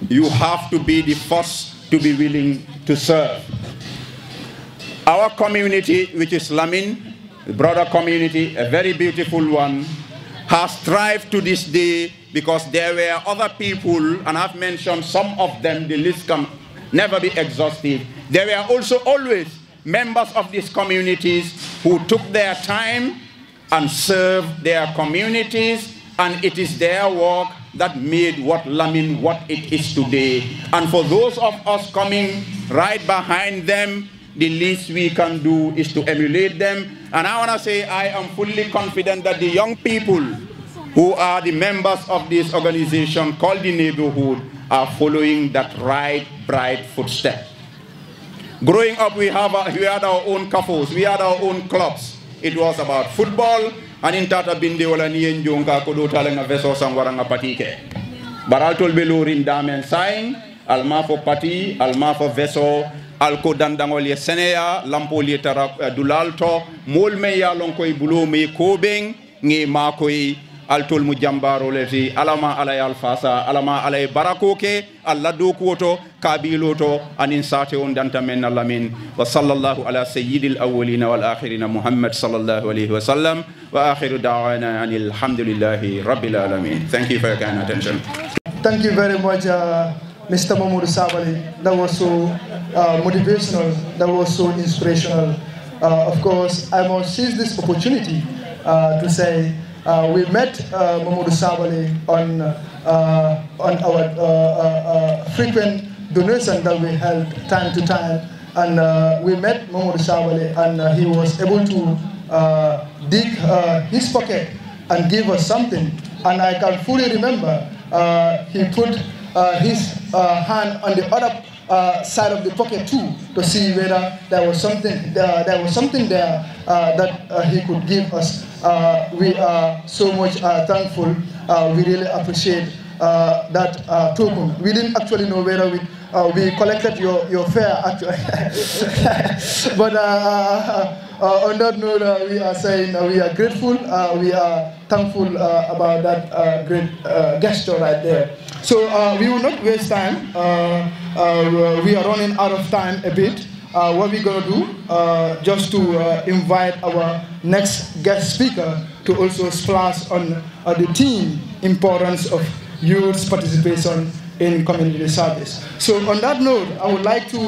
you have to be the first to be willing to serve. Our community, which is Lamin, the broader community, a very beautiful one, has strived to this day because there were other people, and I've mentioned some of them, the list can never be exhaustive. There were also always members of these communities who took their time and served their communities, and it is their work that made what Lamin what it is today. And for those of us coming right behind them, the least we can do is to emulate them. And I want to say I am fully confident that the young people who are the members of this organization called the Neighbourhood are following that right, bright footstep. Growing up, we had our own couples, we had our own clubs. It was about football, and in Tata Binde wala niyen jonka kodo talenga veso sangwaranga patike. Baral tol belorin damen saing, alma fo pati, alma fo veso, alko dandangol ye seneya, lampo li tara dulalto, mol me ya lonkoy bulo me kobeng, nge makoy altol mu jambaro leti alama alay alfasa alama alay barakoke alla dokuoto kabiloto anin sate on danta men Lamin wa sallallahu ala sayyidil awwalin wal akhirin Muhammad sallallahu alaihi wasallam wa akhiru da'wana anil hamdulillahi rabbil alamin. Thank you for your kind attention. Thank you very much, Mr. Mamoudou Sabally. That was so motivational, that was so inspirational. Of course, I must seize this opportunity to say we met Mamoudou Sabally on our frequent donation that we held time to time, and we met Mamoudou Sabally, and he was able to dig his pocket and give us something. And I can fully remember he put his hand on the other side of the pocket too, to see whether there was something there that he could give us. We are so much thankful. We really appreciate that token. We didn't actually know whether we collected your fare actually, but on that note, we are saying we are grateful. We are thankful about that great gesture right there. So we will not waste time. We are running out of time a bit. What we're going to do, just to invite our next guest speaker to also splash on the theme, importance of youth participation in community service. So on that note, I would like to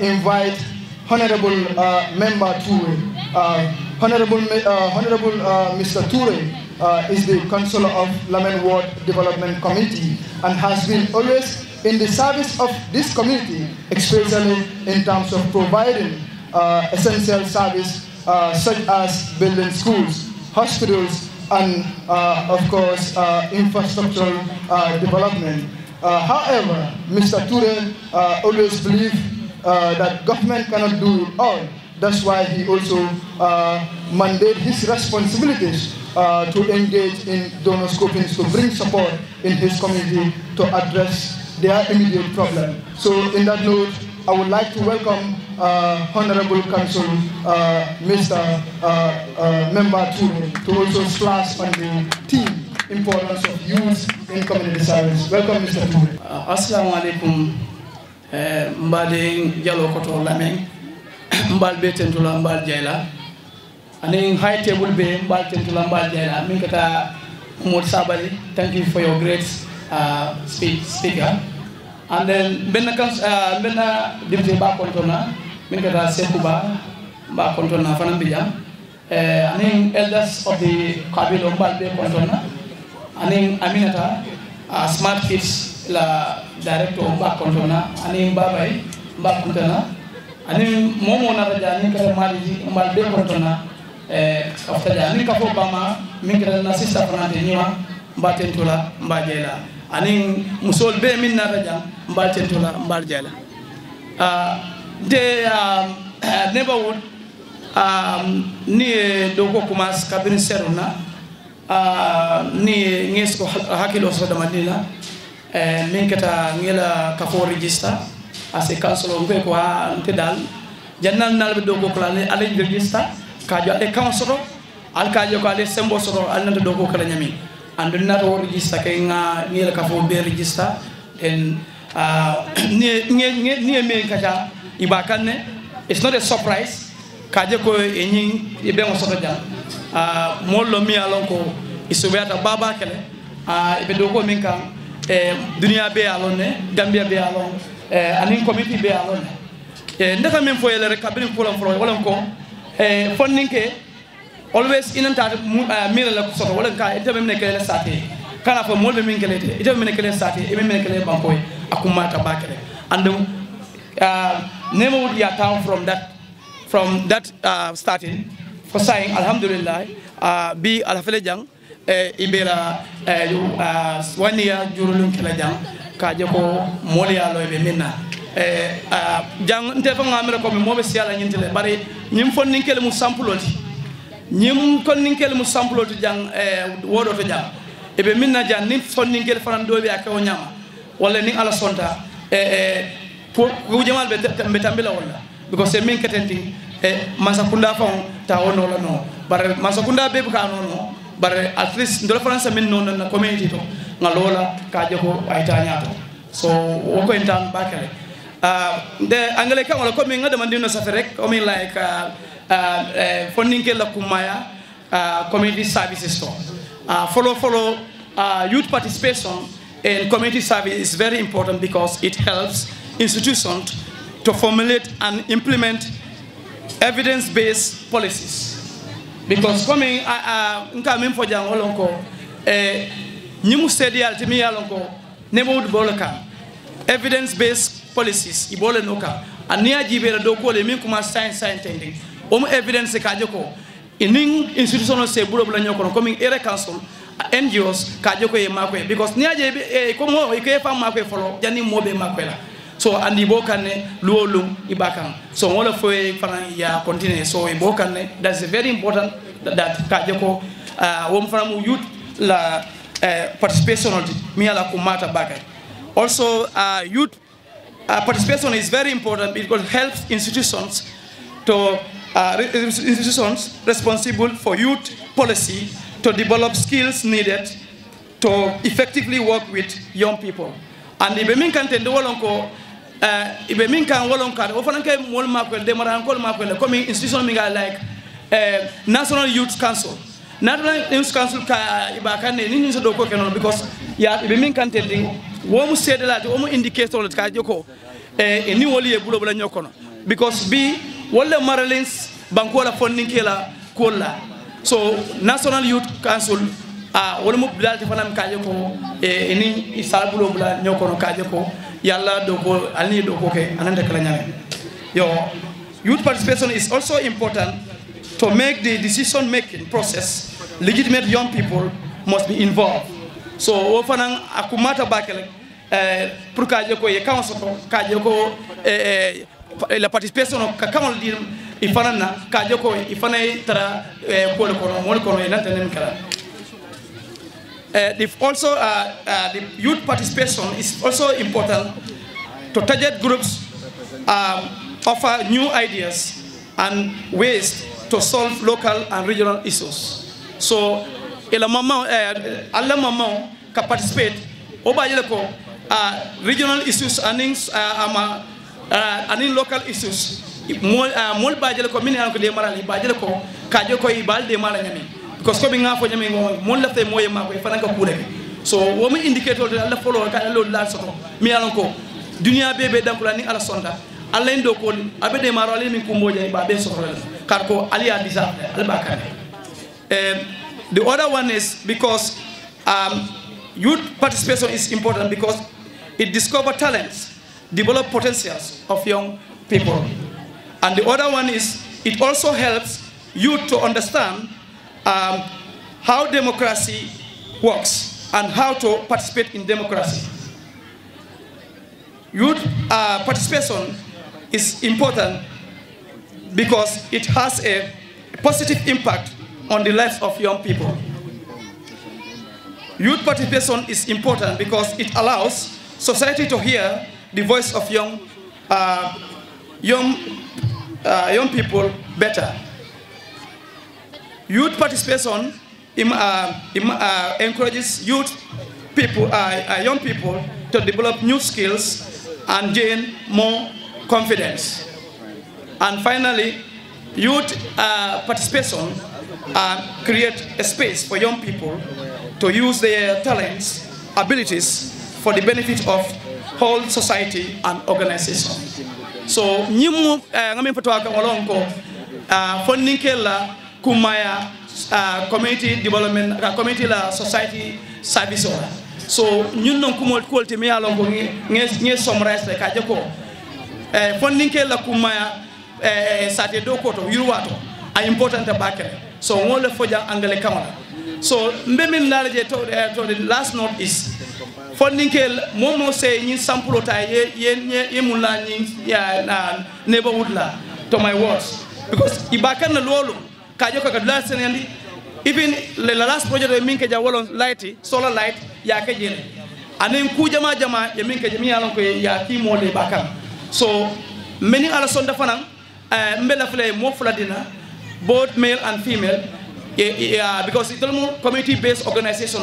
invite Honorable Member Toure. Honorable Mr. Toure is the Councillor of Lamin Ward Development Committee and has been always in the service of this community, especially in terms of providing essential service such as building schools, hospitals, and of course infrastructural development. However, Mr. Toure always believed that government cannot do it all. That's why he also mandated his responsibilities to engage in donor scoping to bring support in his community to address their immediate problem. So in that note, I would like to welcome Honorable Council Mr. Member Toure to also splash on the theme, importance of youth in community service. Welcome, Mr. Toure. Assalamu alaikum. Mbade Jalo Koto Lamin. Mbal be tentula mbal jayla. Aning high table be mbal tentula mbal jayla. Minkata Mamoudou Sabally, thank you for your great speaker. And then benna deputy ba kontona minkata Sekuba ba kontona fanan bijam. Aning elders of the Kabilo mbal be kontona. Aning Aminata Smart Kids la director ba kontona. Aning Babai ba kontona. Aning momo na rajani kare mali mbal be kontona. Aftaja aning kafo bama minkata na sister fanante niwa mba tentula mba jela. Aning musol be min na rajam mbal tentula mbal jela. The neighborhood ni dogo kumas kabin seruna ni ngesko hakilo so damadina min kata ngela kafo register as a council ngwe ko antedal jannal nal be dogo kala ni ale register kajo e council al kajo ko ale sembo so al nanta dogo kala nyami and not register kay nga ngela kafo be register and ni me kata ibakane. It's not a surprise kaje ko enyin e be ngosoto jam mollo mi alon ko isobeta baba kele e be do ko min kan dunia be alon ne gambia be alon anin committee be alon ne ndaka min fo yele rek kabin ko lan fro wala ko fonninke always inanta mira la ko soto wala ka ite men kele sate kana fo molbe min kele ite men kele sate e men kele banko akumata bakele and Neighbourhood ya town from that starting for saying alhamdulillah bi alafele jang ibera 1 year jurulun kala jang ka je ko moli ya lobe minna jang nte fa ngamira ko mo be siala nyintele bari nyim fonni kele mu sampuloti nyim konni kele mu sampuloti jang wodo to jang e be minna jang ni fonni kele fanan do be akaw nyama wala ni ala sonta pour jamal be tambila wala because min ketenti masakunda fa ta wono la no bar masakunda be ka no bar at least ndol france min non na community to ngalola ka je ko ayta nyaato so wo ko entan bakale de angale kan wala ko min ngada man dino saferek o min like funding ke la kumaya community services to follow youth participation in community service is very important because it helps institutions to formulate and implement evidence-based policies. Because coming, nka for jang olonko, nyimu steady altimi alonko, Neighbourhood boloka, evidence-based policies ibole noka, ania jibera doko le min kuma science tending, evidence kajoko, ining institutional se bulo bulo nyoko coming area council. NGOs kajoko ye makwe because niaje komo ikefa makwe follow jani mobe makwela. So andi bokane luolum ibakan. So wala foi fana ya continue. So ibokane that's very important that kajoko wom fana mu youth la participation mi ala kumata bakai. Also youth participation is very important because it helps institutions to institutions responsible for youth policy to develop skills needed to effectively work with young people. And if we can tend to wolonko, if we can wolonka, often can wolmakwel, demaran kolmakwel, coming institution like National Youth Council. National Youth Council ka ibakane ni nso doko kenon because ya if we can tend womu said that womu indicator that ka joko ni woli e bulo bula nyokono because bi wolle maralins bankola funding kela kola. So National Youth Council wala mo bilati fanam kaje ko ni isabulo bula nyokono kaje ko yalla do ko alni do ko ke ananda kala nyame yo youth participation is also important to make the decision making process. Legitimate young people must be involved. So wo fanan akumata bakele pour kaje ko ye council kaje ko la participation ka kamol dir ifanana kaje ko ifanay tara polo kono mol kono nantanen kala. Also the youth participation is also important to target groups offer new ideas and ways to solve local and regional issues. So ila mama alla mama ka participate obayele ko regional issues anin local issues mol bajele ko min an ko de marali bajele ko kajo ko ibal de mala nyami because ko binga fo nyami mon lafte moye mako fana ka kure so wo mi indicator de alla follow ka lo la soto mi alon ko dunia bebe dankula ni ala sonda alla ndo ko abe de marali min ko moje ba be soto kar ko aliya disa al bakane. The other one is because youth participation is important because it discovers talents, develop potentials of young people. And the other one is it also helps youth to understand how democracy works and how to participate in democracy. Youth participation is important because it has a positive impact on the lives of young people. Youth participation is important because it allows society to hear the voice of young people better. Youth participation encourages young people to develop new skills and gain more confidence. And finally, youth participation create a space for young people to use their talents, abilities for the benefit of whole society and organization. So, nyimu ngami fatwa ka walonko funding la kumaya community development community la society service ora. So, ñun non kumol quality mi alonko nge summarize le ka joko funding la kumaya sate do koto yurwato are important bakere. So, ngole foja angale kamala. So, mbemin nalaje to the last note is funding kel momo say nyin sample ta ye mulla nyin ya neighborhood la to my words because ibakan na lolo ka joko ka last senendi even the last project min ke jawolon light solar light ya ke jele anen ku jama ya min ke jami alon ko ya ki mo le bakan so many ala sonda fanan mbela fle mo fladina both male and female because it's a community-based organization.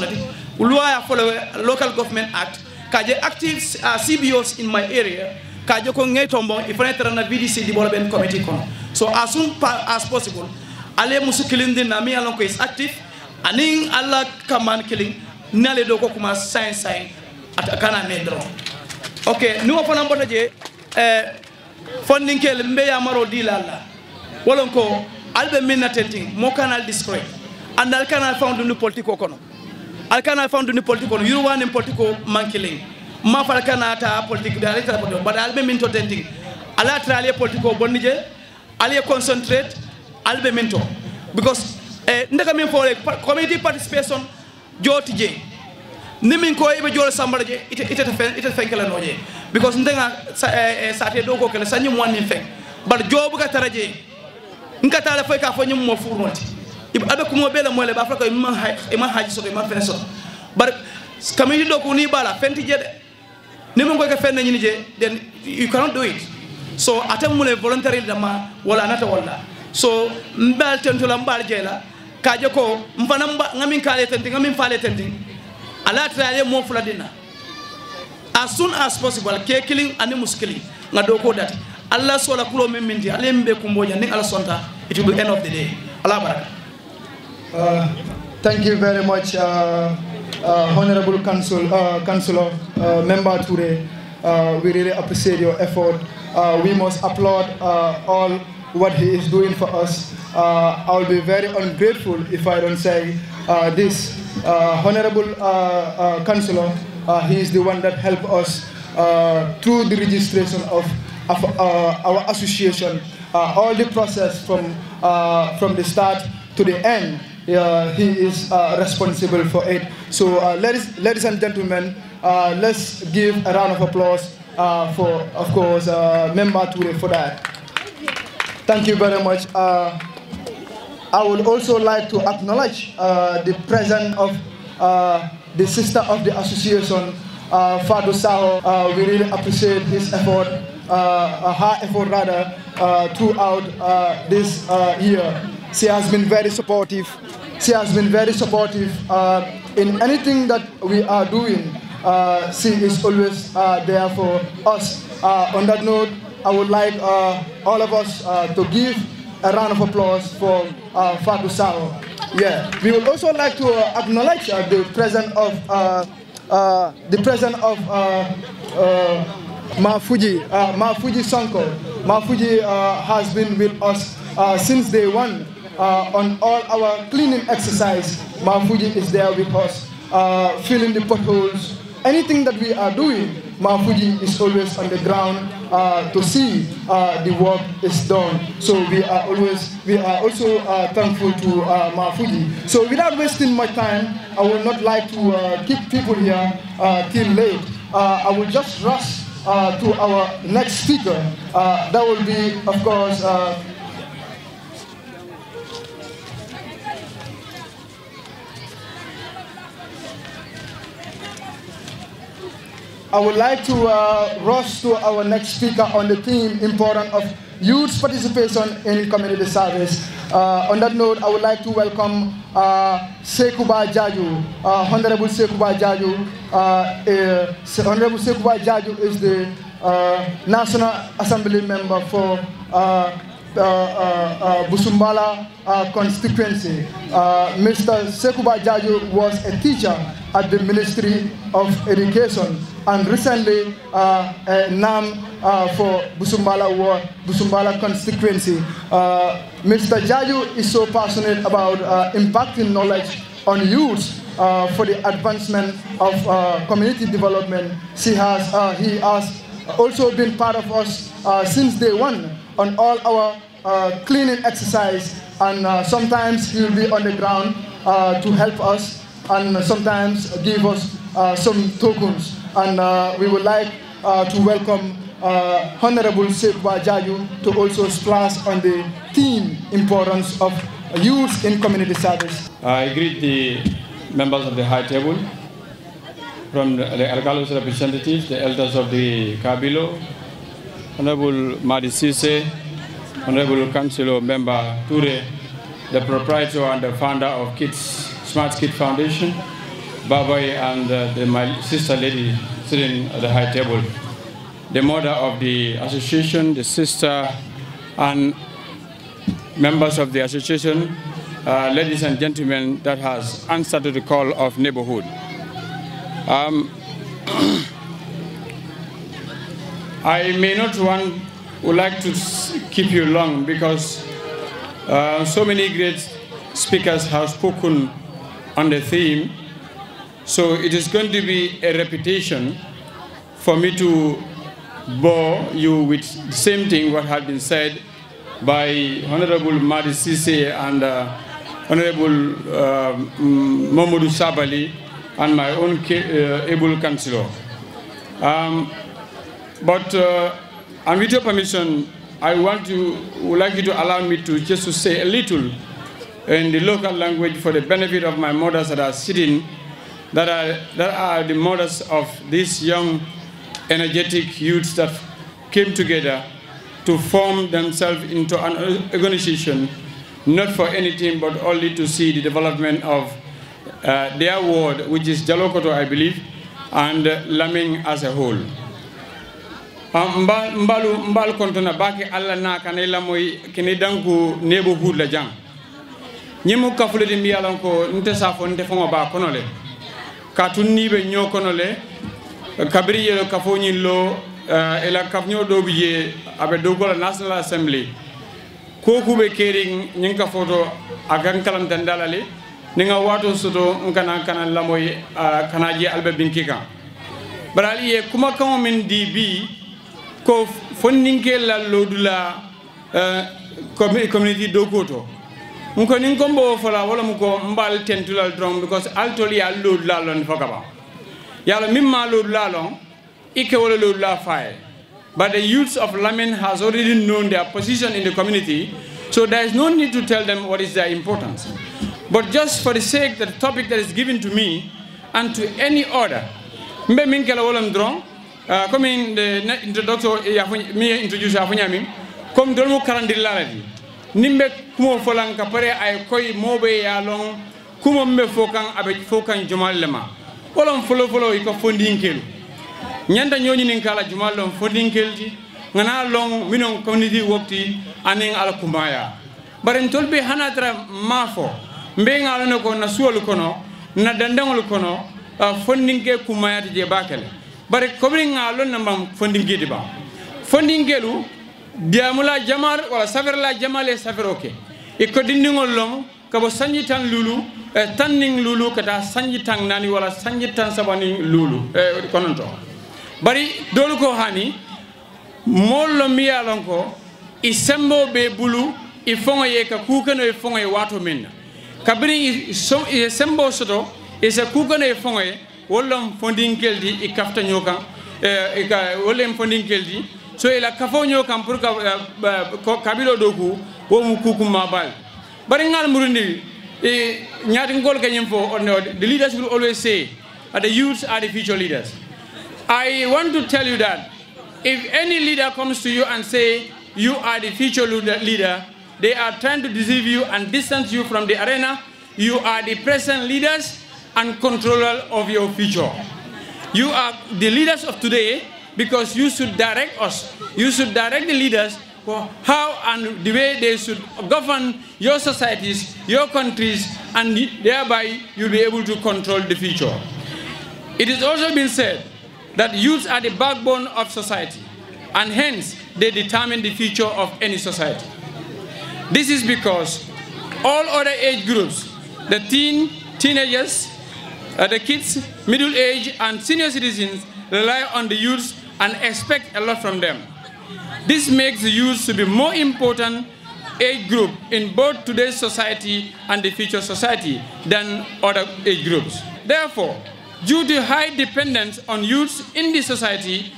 Ulua follow local government act. Kaje active CBOs in my area. Kaje ko ngay tombo ifane na VDC development committee kono. So as soon as possible, ale musu killing din nami alon ko is active. Aning alla kaman killing nale do ko kuma sign at kana nedro. Okay, nu opana mbota je funding kel mbeya maro dilala. Wolon ko albe minna tenting mo canal destroy and al canal found no politico kono al canal found no politico you want in politico mankiling ma fal canata politico da leta but albe minto tenting ala tralie politico bonije ali concentrate albe minto because ndaka min for community participation joti je nimin ko ibe jol sambarje ite fenkela noje because ndenga sate do ko kala sanyi mo nin fen but jobu ka taraje nka tala foy ka fonyi mo furmonti ibe ko mo bela mo le ba fa ko imam haji so imam fenso bar kamini do ko ni bala fenti jede ni mo ko ka fenne ni je then you cannot do it so atam mo le voluntary dama wala nata wala so mbal tentola mbal jela ka je ko mfana ngamin kale tenti ngamin fale tenti ala traye mo fuladina as soon as possible ke killing and muskilling ngado ko dati Allah sola kulo memindi alembe kumboja ning ala sonta it will be end of the day Allah baraka. Thank you very much honorable councilor member Toure. We really appreciate your effort. We must applaud all what he is doing for us. I will be very ungrateful if I don't say this. Honorable councilor, he is the one that helped us through the registration of our association, all the process from the start to the end. He is responsible for it. So, ladies and gentlemen, let's give a round of applause for, of course, Member Toure for that. Thank you very much. I would also like to acknowledge the presence of the sister of the association, Fatou Saho. We really appreciate his effort, her effort rather, throughout this year. She has been very supportive. She has been very supportive in anything that we are doing. She is always there for us. On that note, I would like all of us to give a round of applause for Fatou Saho. Yeah, we would also like to acknowledge the presence of Mafuji Sonko. Mafuji has been with us since day one on all our cleaning exercise. Mafuji is there with us, filling the potholes. Anything that we are doing, Mafuji is always on the ground to see the work is done. So we are also thankful to Mafuji. So without wasting much time, I would not like to keep people here till late. I will just rush to our next speaker. That will be, of course, I would like to rush to our next speaker on the theme importance of youth participation in community service. On that note, I would like to welcome Sekuba Jaju, Honorable Sekuba Jaju. Honorable Sekuba Jaju is the National Assembly member for Busumbala constituency. Mr. Sekuba Jaju was a teacher at the Ministry of Education and recently NAM for Busumbala constituency. Mr. Jaju is so passionate about impacting knowledge on youth for the advancement of community development. He has also been part of us since day one on all our cleaning exercise, and sometimes he will be on the ground to help us and sometimes give us some tokens. And we would like to welcome Honorable Sekuba Jaju to also splash on the theme importance of youth in community service. I greet the members of the high table, from the Alcalus representatives, the elders of the Kabilo, Honorable Madi Sise, Honorable Councilor Member Ture, the proprietor and the founder of Smart Kids Foundation, Babai, and my sister lady sitting at the high table, the mother of the association, the sister, and members of the association, ladies and gentlemen, that has answered to the call of Neighbourhood. I may not would like to keep you long because so many great speakers have spoken on the theme. So it is going to be a repetition for me to bore you with the same thing what had been said by Honorable Madi Sise and Honorable Mamadou Sabali and my own able councillor. But with your permission, I would like you to allow me to just to say a little in the local language for the benefit of my mothers that are sitting, that are the mothers of these young, energetic youths that came together to form themselves into an organization, not for anything but only to see the development of their ward, which is Jalokoto, I believe, and Lamin as a whole. Mbal kontona baki alla na kanela moy kini danku Neighbourhood la jang nyimu kafule di mbiyalan ko nte safo nte fongo ba konole katunni be nyo konole kabri yelo kafo nyillo ela kafnyo do biye abe dogola National Assembly ko kube kering nyinka foto agan kalam dandalale ninga wato soto kana la moy kanaji albe binkika barali e kuma kamo min dibi ko fondinke la lodula community dokoto nko ninkombo fola wala mko mbal tentulal drum because altoli ya lodula lon fakaba yalla mimma lodula lon ike wala lodula fire. But the youths of Lamin has already known their position in the community, so there is no need to tell them what is their importance. But just for the sake that the topic that is given to me and to any other, mbe min kala wolam drum comme in the introduction me introduce afunyami comme dolmo karandir laladi nimbe kumo folan ka pare ay koy mobe ya long kumo mbe fokan abe fokan jumal lema wolon folo iko fondinkelu nyanda nyoni nin kala jumal lon fondinkelti ngana long minon community wokti aning ala kumaya baren tolbe hanatra mafo mbe ngalo ko na suwol kono na dandangol kono fondinke kumaya je bakele bare kobrin ngalon nambam fondingedi ba fondingelu diamula jamar wala saferla jamale saferoke e ko dindingol lom kabo sanji tan lulu tanning lulu kata sanji tan nani wala sanji tan sabani lulu kononto bari dolu ko hani mollo miyalon ko i sembo be bulu i fongo ye ka kukano e fongo e wato minna kabri i sembo soto e se kukano e fongo e wollam fondinkeldi i kafta nyokan e ka wollam fondinkeldi so ila kafo nyokan pour ka kabilo doku wo mu kukuma bal bari ngal murundi e nyaati ngol kanyem fo the leaders will always say the youths are the future leaders. I want to tell you that if any leader comes to you and say you are the future leader, they are trying to deceive you and distance you from the arena. You are the present leaders and controller of your future. You are the leaders of today because you should direct us. You should direct the leaders for how and the way they should govern your societies, your countries, and thereby you'll be able to control the future. It has also been said that youths are the backbone of society, and hence they determine the future of any society. This is because all other age groups, the teenagers, the kids, middle age, and senior citizens rely on the youths and expect a lot from them. This makes the youth to be more important age group in both today's society and the future society than other age groups. Therefore, due to high dependence on youths in the society,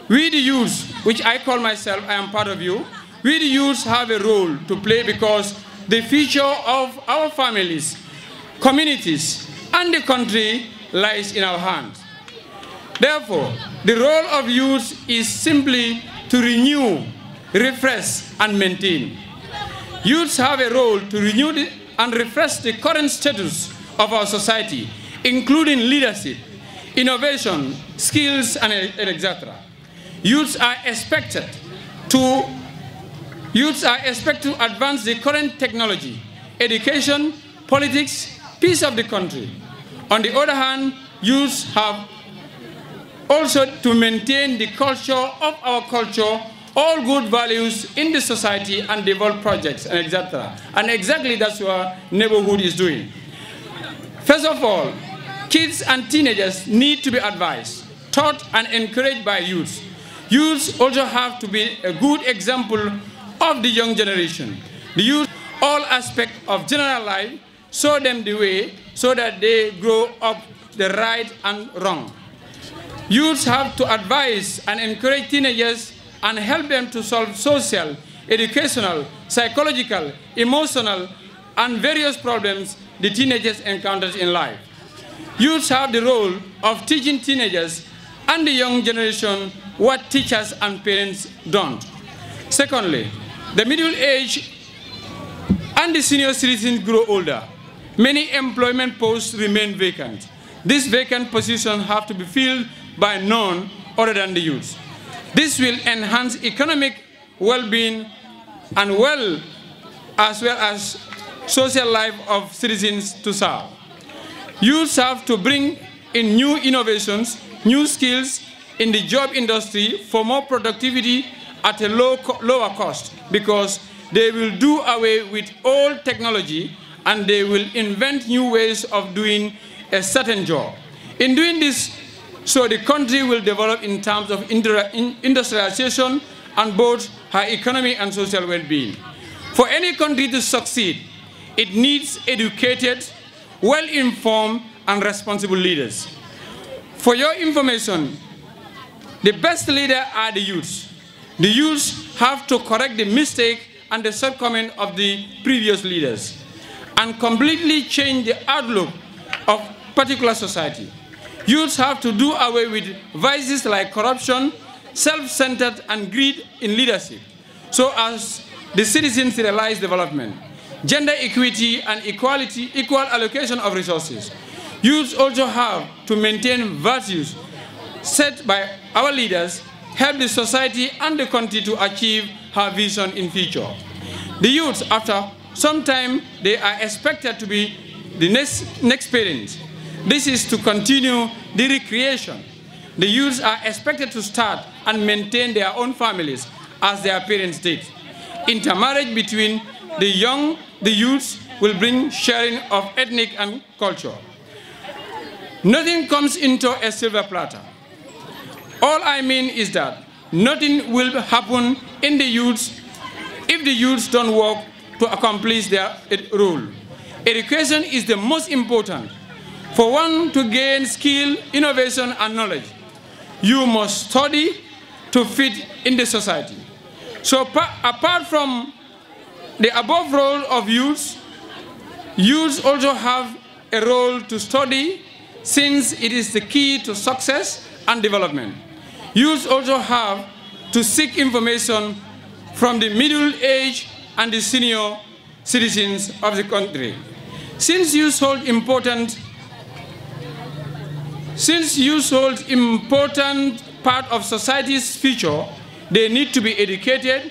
we the youths, which I call myself, I am part of you, we the youths have a role to play because the future of our families, communities, and the country lies in our hands. Therefore, the role of youth is simply to renew, refresh, and maintain. Youths have a role to renew and refresh the current status of our society, including leadership, innovation, skills, and etc. Youths are expected to advance the current technology, education, politics, peace of the country. On the other hand, youths have also to maintain the culture of our culture, all good values in the society, and develop projects, and etc. And exactly that's what Neighbourhood is doing. First of all, kids and teenagers need to be advised, taught, and encouraged by youths. Youths also have to be a good example of the young generation. The youth, all aspects of general life, show them the way so that they grow up the right and wrong. Youths have to advise and encourage teenagers and help them to solve social, educational, psychological, emotional, and various problems the teenagers encounter in life. Youths have the role of teaching teenagers and the young generation what teachers and parents don't. Secondly, the middle age and the senior citizens grow older. Many employment posts remain vacant. These vacant positions have to be filled by none other than the youth. This will enhance economic well-being and as well as social life of citizens to serve. Youths have to bring in new innovations, new skills in the job industry for more productivity at a lower cost, because they will do away with old technology and they will invent new ways of doing a certain job. In doing this, so the country will develop in terms of industrialization and both her economic and social well-being. For any country to succeed, it needs educated, well-informed, and responsible leaders. For your information, the best leaders are the youths. The youths have to correct the mistake and the shortcoming of the previous leaders and completely change the outlook of particular society. Youths have to do away with vices like corruption, self-centered, and greed in leadership, so as the citizens realize development, gender equity, and equal allocation of resources. Youths also have to maintain values set by our leaders, help the society and the country to achieve her vision in future. The youths, after some time, they are expected to be the next parents. This is to continue the recreation. The youths are expected to start and maintain their own families as their parents did. Intermarriage between the youths will bring sharing of ethnic and culture. Nothing comes into a silver platter. All I mean is that nothing will happen in the youths if the youths don't work to accomplish their role. Education is the most important. For one to gain skill, innovation, and knowledge, you must study to fit in the society. So apart from the above role of youths, youths also have a role to study, since it is the key to success and development. Youths also have to seek information from the middle age and the senior citizens of the country. Since youth hold important part of society's future, they need to be educated,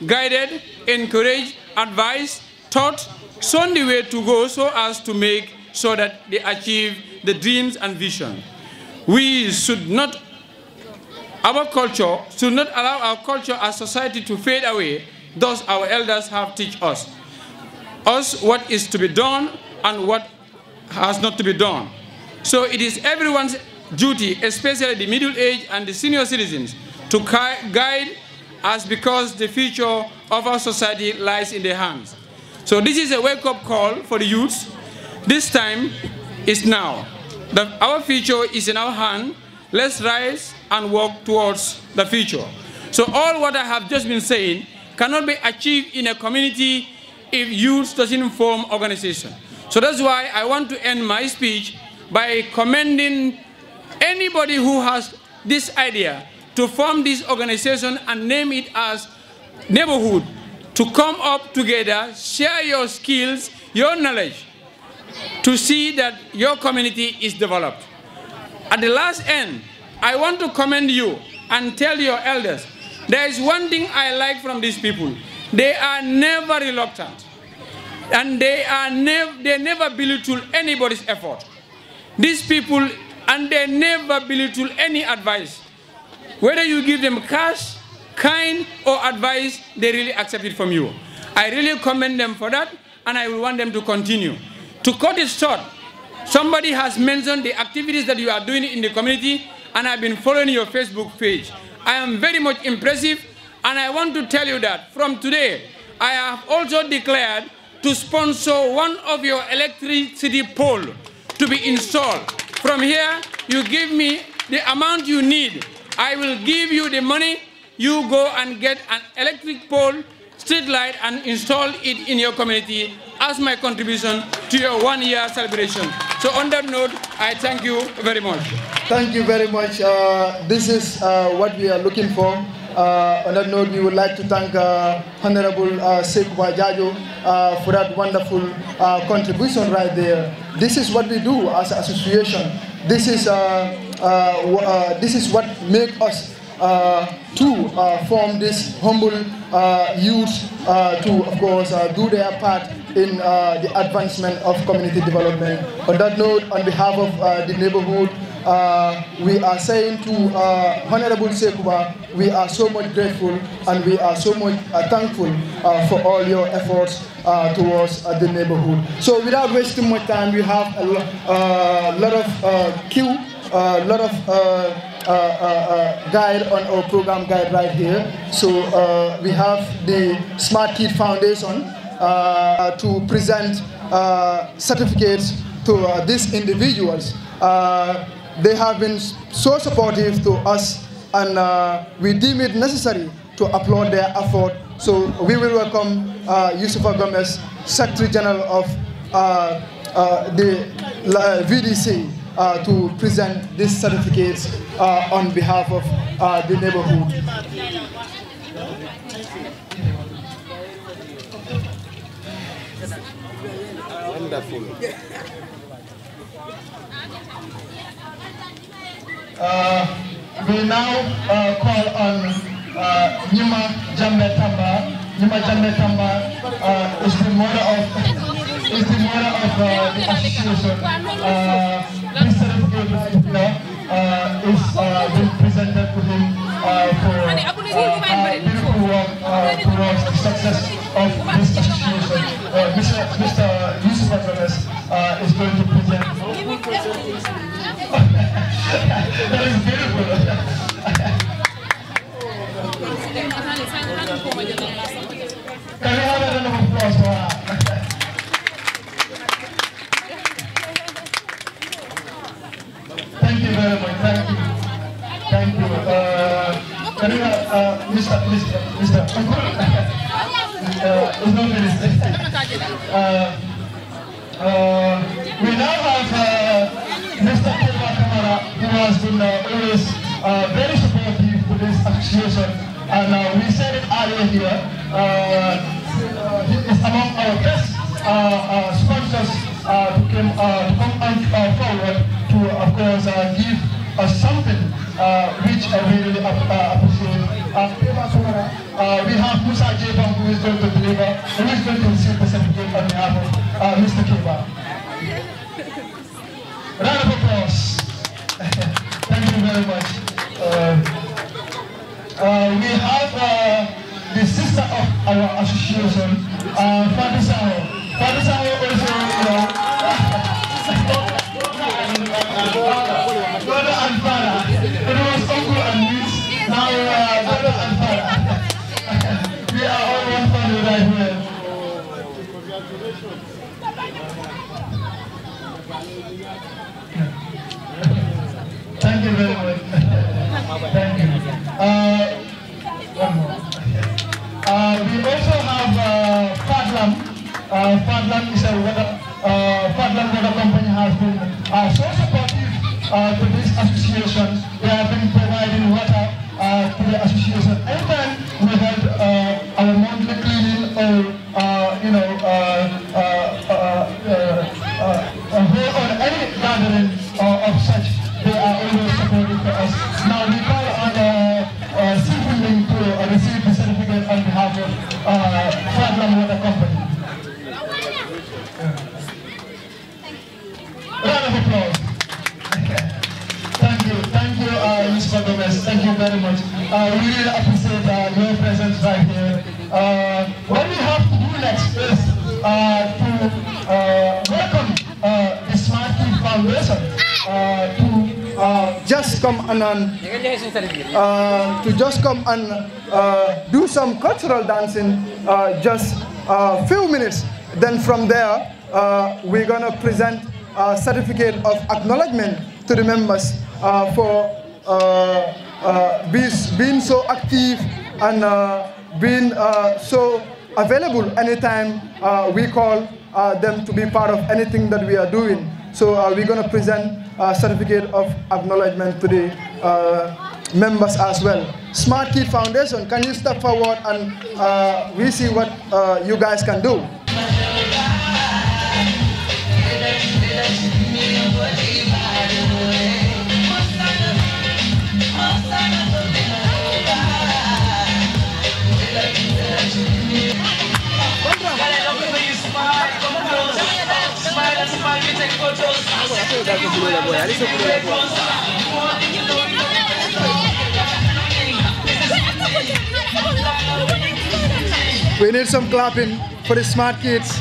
guided, encouraged, advised, taught, shown the way to go so as to make sure that they achieve the dreams and vision. We should not, our culture should not allow our culture as society to fade away. Thus our elders have taught us what is to be done and what has not to be done. So it is everyone's duty, especially the middle-aged and the senior citizens, to guide us because the future of our society lies in their hands. So this is a wake-up call for the youths. This time is now. Our future is in our hand. Let's rise and walk towards the future. So all what I have just been saying cannot be achieved in a community if youth doesn't form organization. So that's why I want to end my speech by commending anybody who has this idea to form this organization and name it as Neighborhood, to come up together, share your skills, your knowledge, to see that your community is developed. At the last end, I want to commend you and tell your elders, there is one thing I like from these people. They are never reluctant. And they never belittle anybody's effort. These people, and they never belittle any advice. Whether you give them cash, kind, or advice, they really accept it from you. I really commend them for that, and I will want them to continue. To cut it short, somebody has mentioned the activities that you are doing in the community, and I've been following your Facebook page. I am very much impressive, and I want to tell you that from today, I have also declared to sponsor one of your electricity pole to be installed. From here, you give me the amount you need. I will give you the money. You go and get an electric pole, street light, and install it in your community as my contribution to your 1-year celebration. So on that note, I thank you very much. Thank you very much. This is what we are looking for. On that note, we would like to thank Honorable Sekuba Jajo for that wonderful contribution right there. This is what we do as an association. This is what makes us to form this humble youth to, of course, do their part in the advancement of community development. On that note, on behalf of the neighborhood, we are saying to Honorable Sekuba, we are so much grateful and we are so much thankful for all your efforts towards the neighborhood. So without wasting much time, we have a lot of queue, a lot of guide on our program guide right here. So we have the Smart Kid Foundation to present certificates to these individuals. They have been so supportive to us, and we deem it necessary to applaud their effort. So we will welcome Yusufa Gomez, Secretary General of the VDC, to present these certificates on behalf of the neighborhood. Wonderful. We now call on Nyuma Jambe Tamba. Nyuma Jambe Tamba is the mother of the association. This certificate right here is being presented to him for beautiful work towards the success of this association. Mr. Yusuf Gomez is going to present. That is beautiful. Can we have a round of applause for her? Thank you very much. Thank you. Thank you. Can we have Mr. Uncle? It's not finished. We now have Mr. Kerr, who has been always very supportive to this association, and we said it earlier here. He is among our best sponsors to come forward to, of course, give us something which I really appreciate. We have Musa Jebam who is going to deliver, who is going to receive the certificate on behalf of Mr. Keba. Round of applause. Thank you very much. We have the sister of our association, Fatou. Fatou also, brother and father. It was uncle and niece, now brother and father. We are all one family right here. Thank you very much. Thank you. One more. We also have Fadlam. Fadlam is a water. Fadlam Water Company has been so supportive to this association. They have been providing water to the association. Anytime we had our monthly cleaning or or any gathering of such, they are always supportive for us. Now we call on Simpling to receive the certificate on behalf of Fadlam Water Company. Round of applause. Thank you, Mr. Gomez. Thank you very much. We really appreciate your presence right here. What we have to do next is to welcome the Smart Kid Foundation to just come and do some cultural dancing, just a few minutes. Then from there, we're gonna present a certificate of acknowledgement to the members for being so active and being so available anytime we call them to be part of anything that we are doing. So we're going to present a certificate of acknowledgement to the members as well. Smart Kid Foundation, can you step forward and we see what you guys can do? We need some clapping for the smart kids.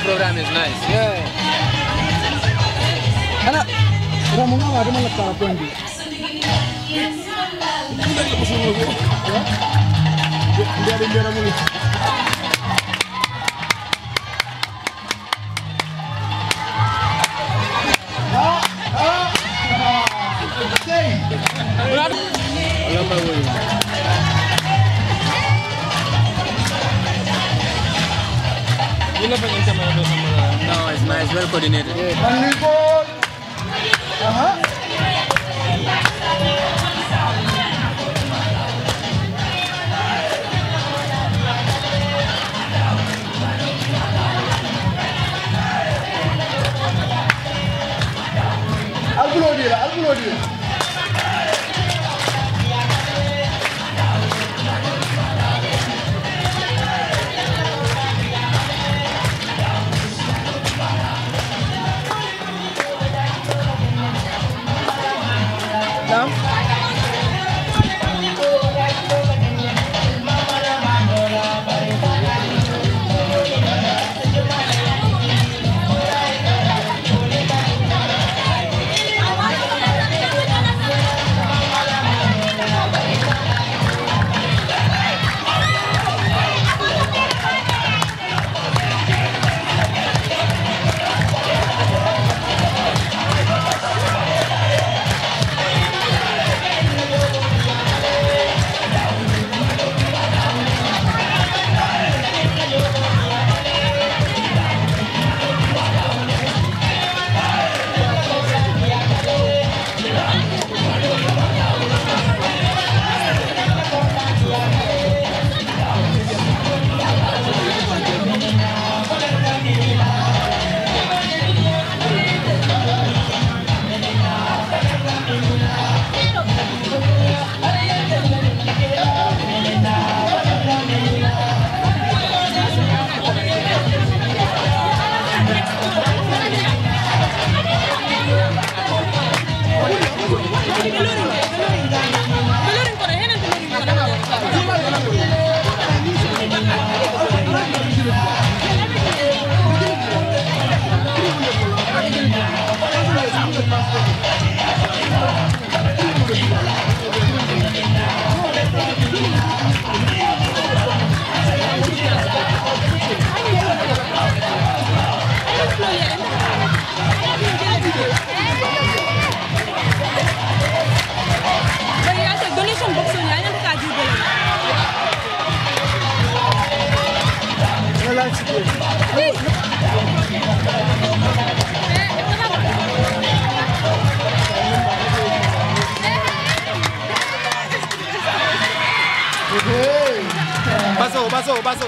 program is nice. Yeah. Anak, kamu nggak ada malah kalaupun di. Biar mulu. No, it's nice, well coordinated. I'll blow you.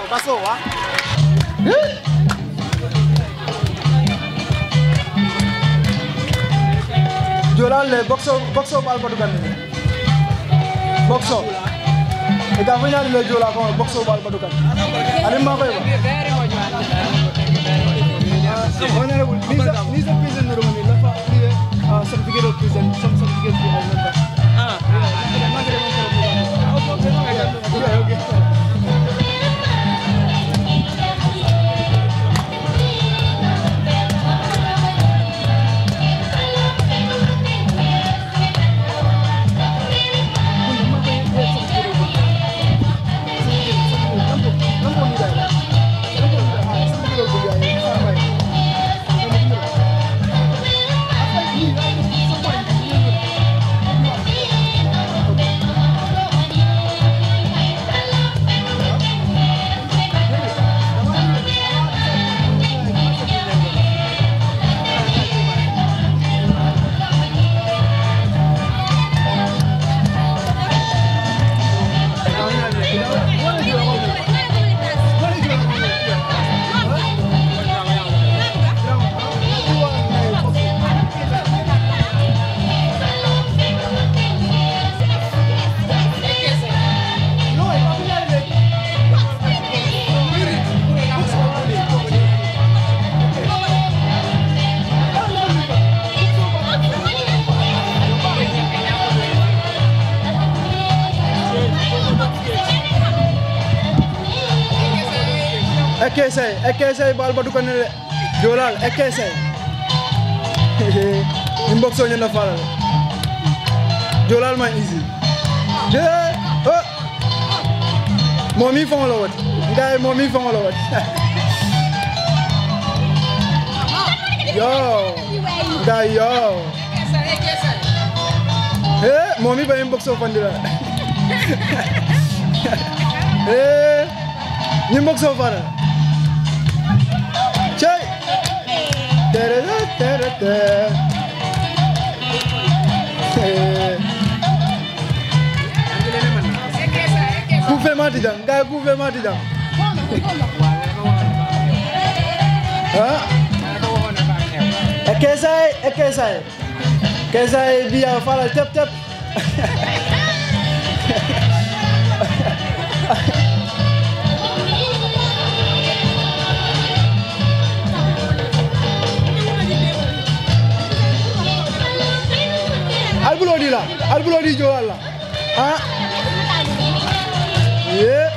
Baso, ah. Jolan le boxo bal batu kan. Boxo. Ita punya le jola ko boxo bal batu kan. Ada ma koy ba. Honorable, these are prison normally. Lafa certificate of prison, some certificate of member. Okay. Ekesai bal batu kan Jolal ekesai inbox nya na fala Jolal man easy momi fon la wat ngay momi fon la wat yo ngay yo momi ba inbox fandira inbox fara Chay! Kufe mati dang, gaya kufe mati dang. Ekesai biar fala tep. Albulodi Joala. Yeah.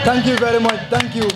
Thank you very much. Thank you.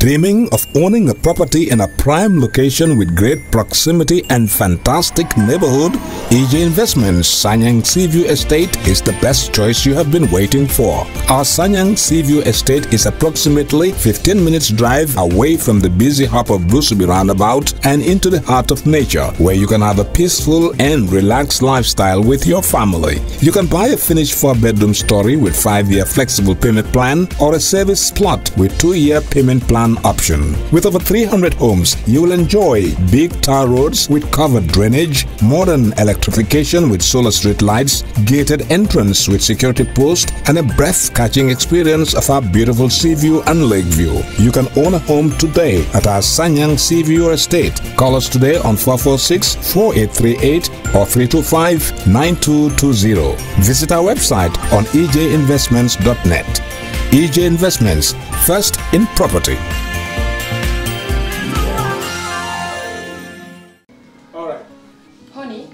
Dreaming of owning a property in a prime location with great proximity and fantastic neighborhood? EJ Investments Sanyang Seaview Estate is the best choice you have been waiting for. Our Sanyang Seaview Estate is approximately 15 minutes drive away from the busy hub of Brusubi roundabout and into the heart of nature, where you can have a peaceful and relaxed lifestyle with your family. You can buy a finished 4-bedroom story with 5-year flexible payment plan or a service plot with 2-year payment plan option. With over 300 homes, you will enjoy big tar roads with covered drainage, modern electrification with solar street lights, gated entrance with security post, and a breath-catching experience of our beautiful sea view and lake view. You can own a home today at our Sanyang Seaview Estate. Call us today on 446-4838 or 325-9220. Visit our website on ejinvestments.net. EJ Investments, first in property. All right. Honey,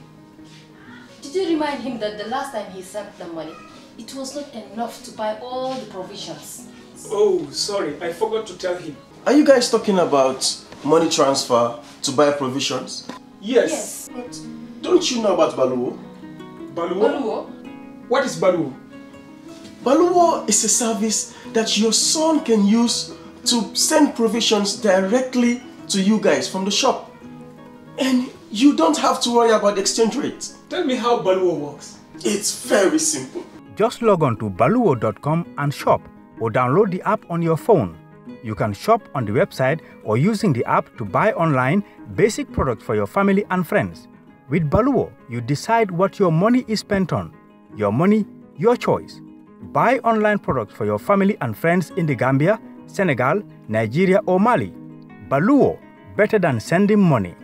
did you remind him that the last time he sent the money, it was not enough to buy all the provisions? Oh, sorry, I forgot to tell him. Are you guys talking about money transfer to buy provisions? Yes. But don't you know about Baluwo? Baluwo? What is Baluwo? Baluwo is a service that your son can use to send provisions directly to you guys from the shop. And you don't have to worry about the exchange rate. Tell me how Baluwo works. It's very simple. Just log on to baluwo.com and shop, or download the app on your phone. You can shop on the website or using the app to buy online basic products for your family and friends. With Baluwo, you decide what your money is spent on. Your money, your choice. Buy online products for your family and friends in the Gambia, Senegal, Nigeria or Mali. Baluwo, better than sending money.